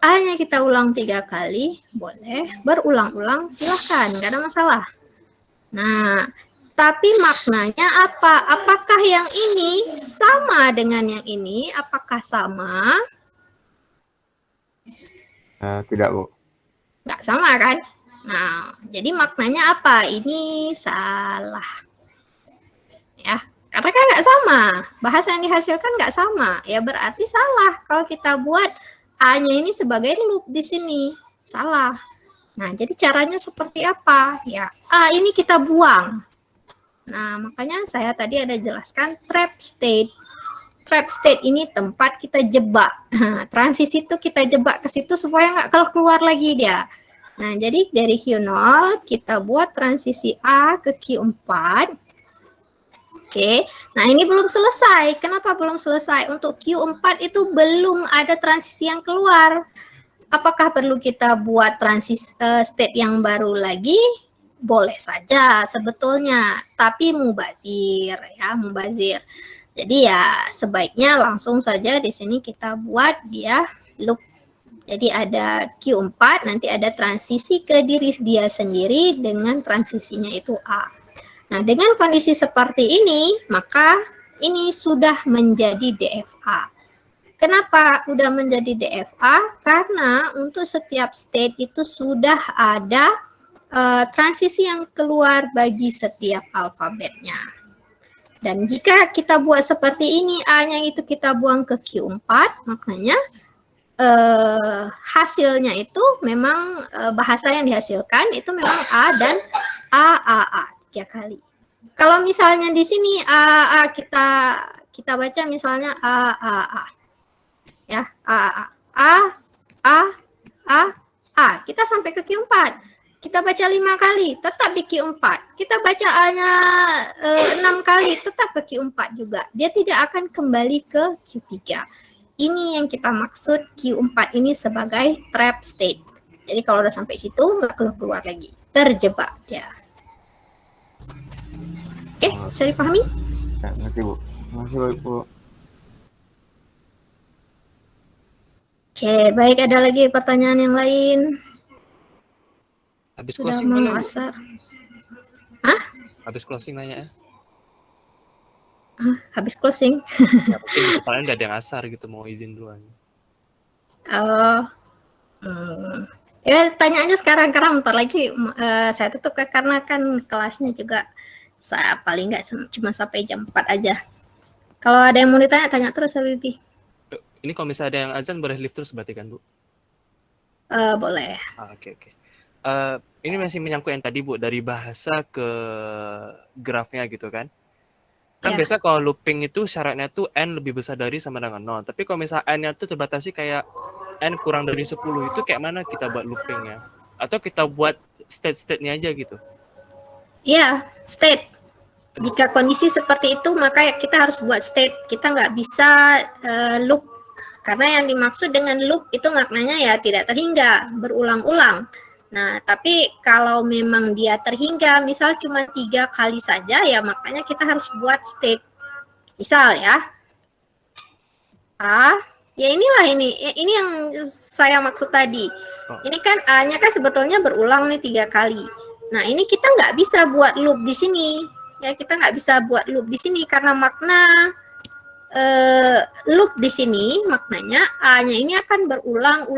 A-nya kita ulang 3 kali, boleh. Berulang-ulang, silahkan, nggak ada masalah. Nah, tapi maknanya apa? Apakah yang ini sama dengan yang ini? Apakah sama? Tidak, Bu. Nggak sama, kan? Nah, jadi maknanya apa? Ini salah. Ya, karena kan nggak sama. Bahasa yang dihasilkan nggak sama. Ya berarti salah. Kalau kita buat A-nya ini sebagai loop di sini. Salah. Nah, jadi caranya seperti apa? Ya, A ini kita buang. Nah, makanya saya tadi ada jelaskan trap state. Trap state ini tempat kita jebak. Nah, transisi itu kita jebak ke situ supaya nggak keluar lagi dia. Nah, jadi dari Q0 kita buat transisi A ke Q4. Oke, nah ini belum selesai. Kenapa belum selesai? Untuk Q4 itu belum ada transisi yang keluar. Apakah perlu kita buat transisi state yang baru lagi? Boleh saja sebetulnya, tapi mubazir ya, mubazir. Jadi ya sebaiknya langsung saja di sini kita buat dia loop. Jadi ada Q4, nanti ada transisi ke diri dia sendiri dengan transisinya itu A. Nah, dengan kondisi seperti ini, maka ini sudah menjadi DFA. Kenapa udah menjadi DFA? Karena untuk setiap state itu sudah ada transisi yang keluar bagi setiap alfabetnya. Dan jika kita buat seperti ini, A-nya itu kita buang ke Q4, maknanya hasilnya itu memang bahasa yang dihasilkan itu memang A dan A 3 kali. Kalau misalnya di sini A kita baca misalnya A ya, A kita sampai ke Q4. Kita baca 5 kali, tetap di Q4. Kita baca A-nya 6 kali, tetap ke Q4 juga. Dia tidak akan kembali ke Q3. Ini yang kita maksud Q4 ini sebagai trap state. Jadi kalau udah sampai situ nggak keluar lagi, terjebak ya. Oke, bisa dipahami? Ya, ngerti, Bu. Terima kasih, Bu. Oke, baik, ada lagi pertanyaan yang lain? Habis Sudah closing mau boleh, Bu? asar. Habis closing nanya ya. Habis closing. Ya, mungkin di kepalanya nggak ada yang asar gitu, mau izin duluan. Ya tanya aja sekarang, karena bentar lagi saya tutup karena kan kelasnya juga saya paling nggak cuma sampai jam 4 aja. Kalau ada yang mau ditanya, tanya terus Habibie. Ini kalau misalnya ada yang azan boleh lift terus berarti kan, Bu? Boleh. Oke. Ini masih menyangkut yang tadi Bu, dari bahasa ke grafnya gitu kan. Kan Ya. biasa kalau looping itu syaratnya tuh n lebih besar dari sama dengan 0. Tapi kalau misalnya n-nya tuh terbatasi kayak n kurang dari 10 itu kayak mana kita buat loopingnya? Atau kita buat state-state-nya aja gitu? Ya, state. Jika kondisi seperti itu, maka kita harus buat state. Kita nggak bisa loop. Karena yang dimaksud dengan loop itu maknanya ya tidak terhingga, berulang-ulang. Nah, tapi kalau memang dia terhingga, misal cuma 3 kali saja, ya makanya kita harus buat state. Misal ya, ya inilah ini yang saya maksud tadi. Ini kan A-nya kan sebetulnya berulang nih 3 kali. Nah, ini kita nggak bisa buat loop di sini. Ya, kita nggak bisa buat loop di sini karena makna loop di sini maknanya A-nya ini akan berulang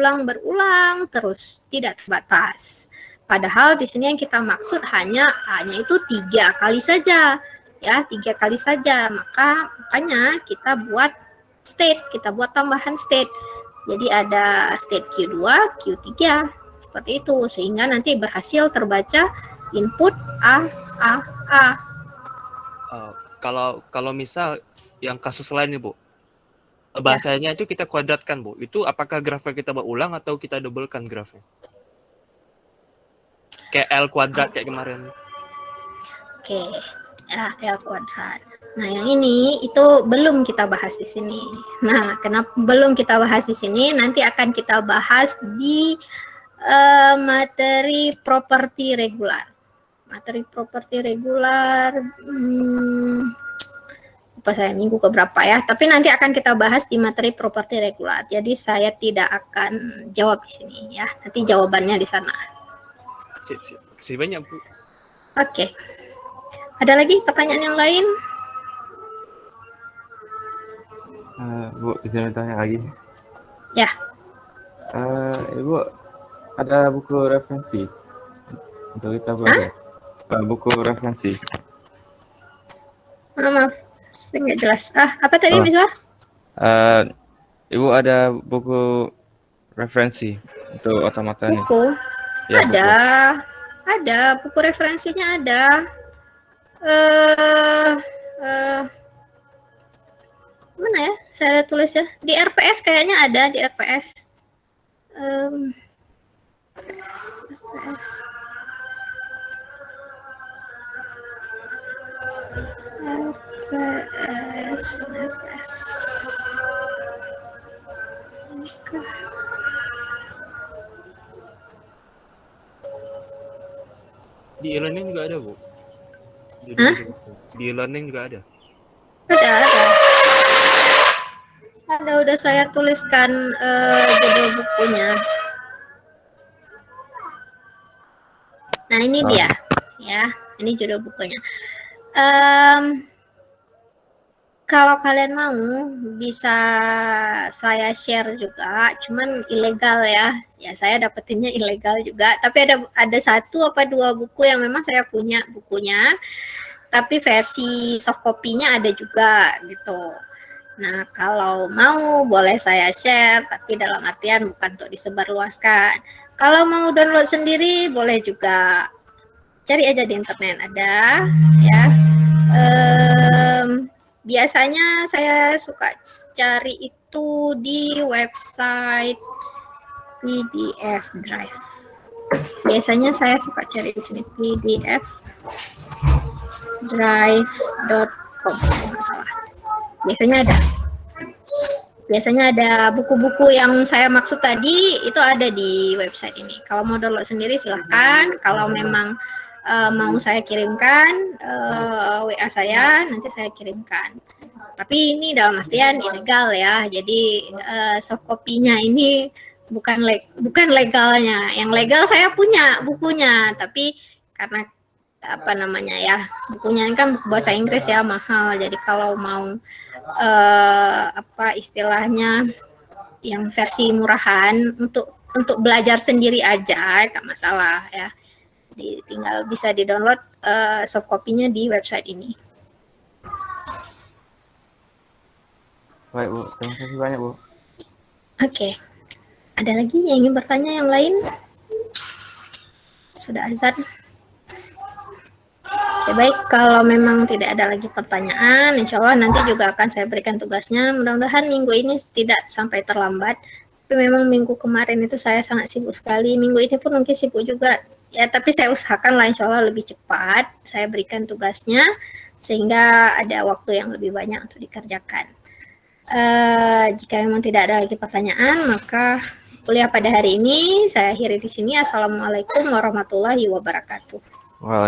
terus, tidak terbatas. Padahal di sini yang kita maksud hanya A-nya itu 3 kali saja, ya 3 kali saja. Makanya kita buat state, kita buat tambahan state. Jadi ada state Q2, Q3 seperti itu sehingga nanti berhasil terbaca input A. Kalau misal yang kasus lain nih Bu, bahasanya itu kita kuadratkan Bu, itu apakah grafnya kita buat ulang atau kita doublekan grafnya? Kayak L kuadrat kayak kemarin. Oke, ya L kuadrat. Nah yang ini itu belum kita bahas di sini. Nah kenapa belum kita bahas di sini? Nanti akan kita bahas di materi properti regular. Materi properti regular apa saya minggu keberapa ya, tapi nanti akan kita bahas di materi properti regular. Jadi saya tidak akan jawab di sini ya, nanti jawabannya di sana. Sip. Kasih banyak Bu. Oke. Ada lagi pertanyaan yang lain? Bu, izin tanya lagi. Ya. Ibu, ada buku referensi untuk kita belajar? Buku referensi. Maaf, saya nggak jelas. Apa tadi misal? Ibu ada buku referensi untuk otomata nih? Buku? Ya, ada. Buku referensinya ada. Mana ya? Saya tulis ya. Di RPS kayaknya ada, di RPS. RPS. Di e-learning juga ada Bu. Di e-learning juga ada. Ada udah saya tuliskan judul bukunya. Nah ini dia, ya. Ini judul bukunya. Kalau kalian mau bisa saya share juga, cuman ilegal ya. Ya saya dapetinnya ilegal juga. Tapi ada 1 apa 2 buku yang memang saya punya bukunya. Tapi versi soft copy-nya ada juga gitu. Nah kalau mau boleh saya share, tapi dalam artian bukan untuk disebarluaskan. Kalau mau download sendiri boleh juga. Cari aja di internet ada, ya. Biasanya saya suka cari itu di website PDF Drive. Biasanya saya suka cari di sini pdfdrive.com. Biasanya ada buku-buku yang saya maksud tadi itu ada di website ini. Kalau mau download sendiri silahkan. Kalau memang mau saya kirimkan WA saya, nanti saya kirimkan. Tapi ini dalam artian ilegal ya. Jadi soft copy-nya ini bukan legalnya. Yang legal saya punya bukunya, tapi karena apa namanya ya, bukunya ini kan buku bahasa Inggris ya, mahal. Jadi kalau mau apa istilahnya yang versi murahan untuk belajar sendiri aja nggak masalah ya. Tinggal bisa di-download soft copy-nya di website ini. Baik Bu, terima kasih banyak Bu. Oke. Ada lagi yang ingin bertanya yang lain? Sudah azan. Oke, baik, kalau memang tidak ada lagi pertanyaan, insya Allah nanti juga akan saya berikan tugasnya. Mudah-mudahan minggu ini tidak sampai terlambat. Tapi memang minggu kemarin itu saya sangat sibuk sekali. Minggu ini pun mungkin sibuk juga. Ya, tapi saya usahakan lah insya Allah lebih cepat. Saya berikan tugasnya sehingga ada waktu yang lebih banyak untuk dikerjakan. Jika memang tidak ada lagi pertanyaan, maka kuliah pada hari ini saya akhiri di sini. Assalamualaikum warahmatullahi wabarakatuh. Waalaikumsalam.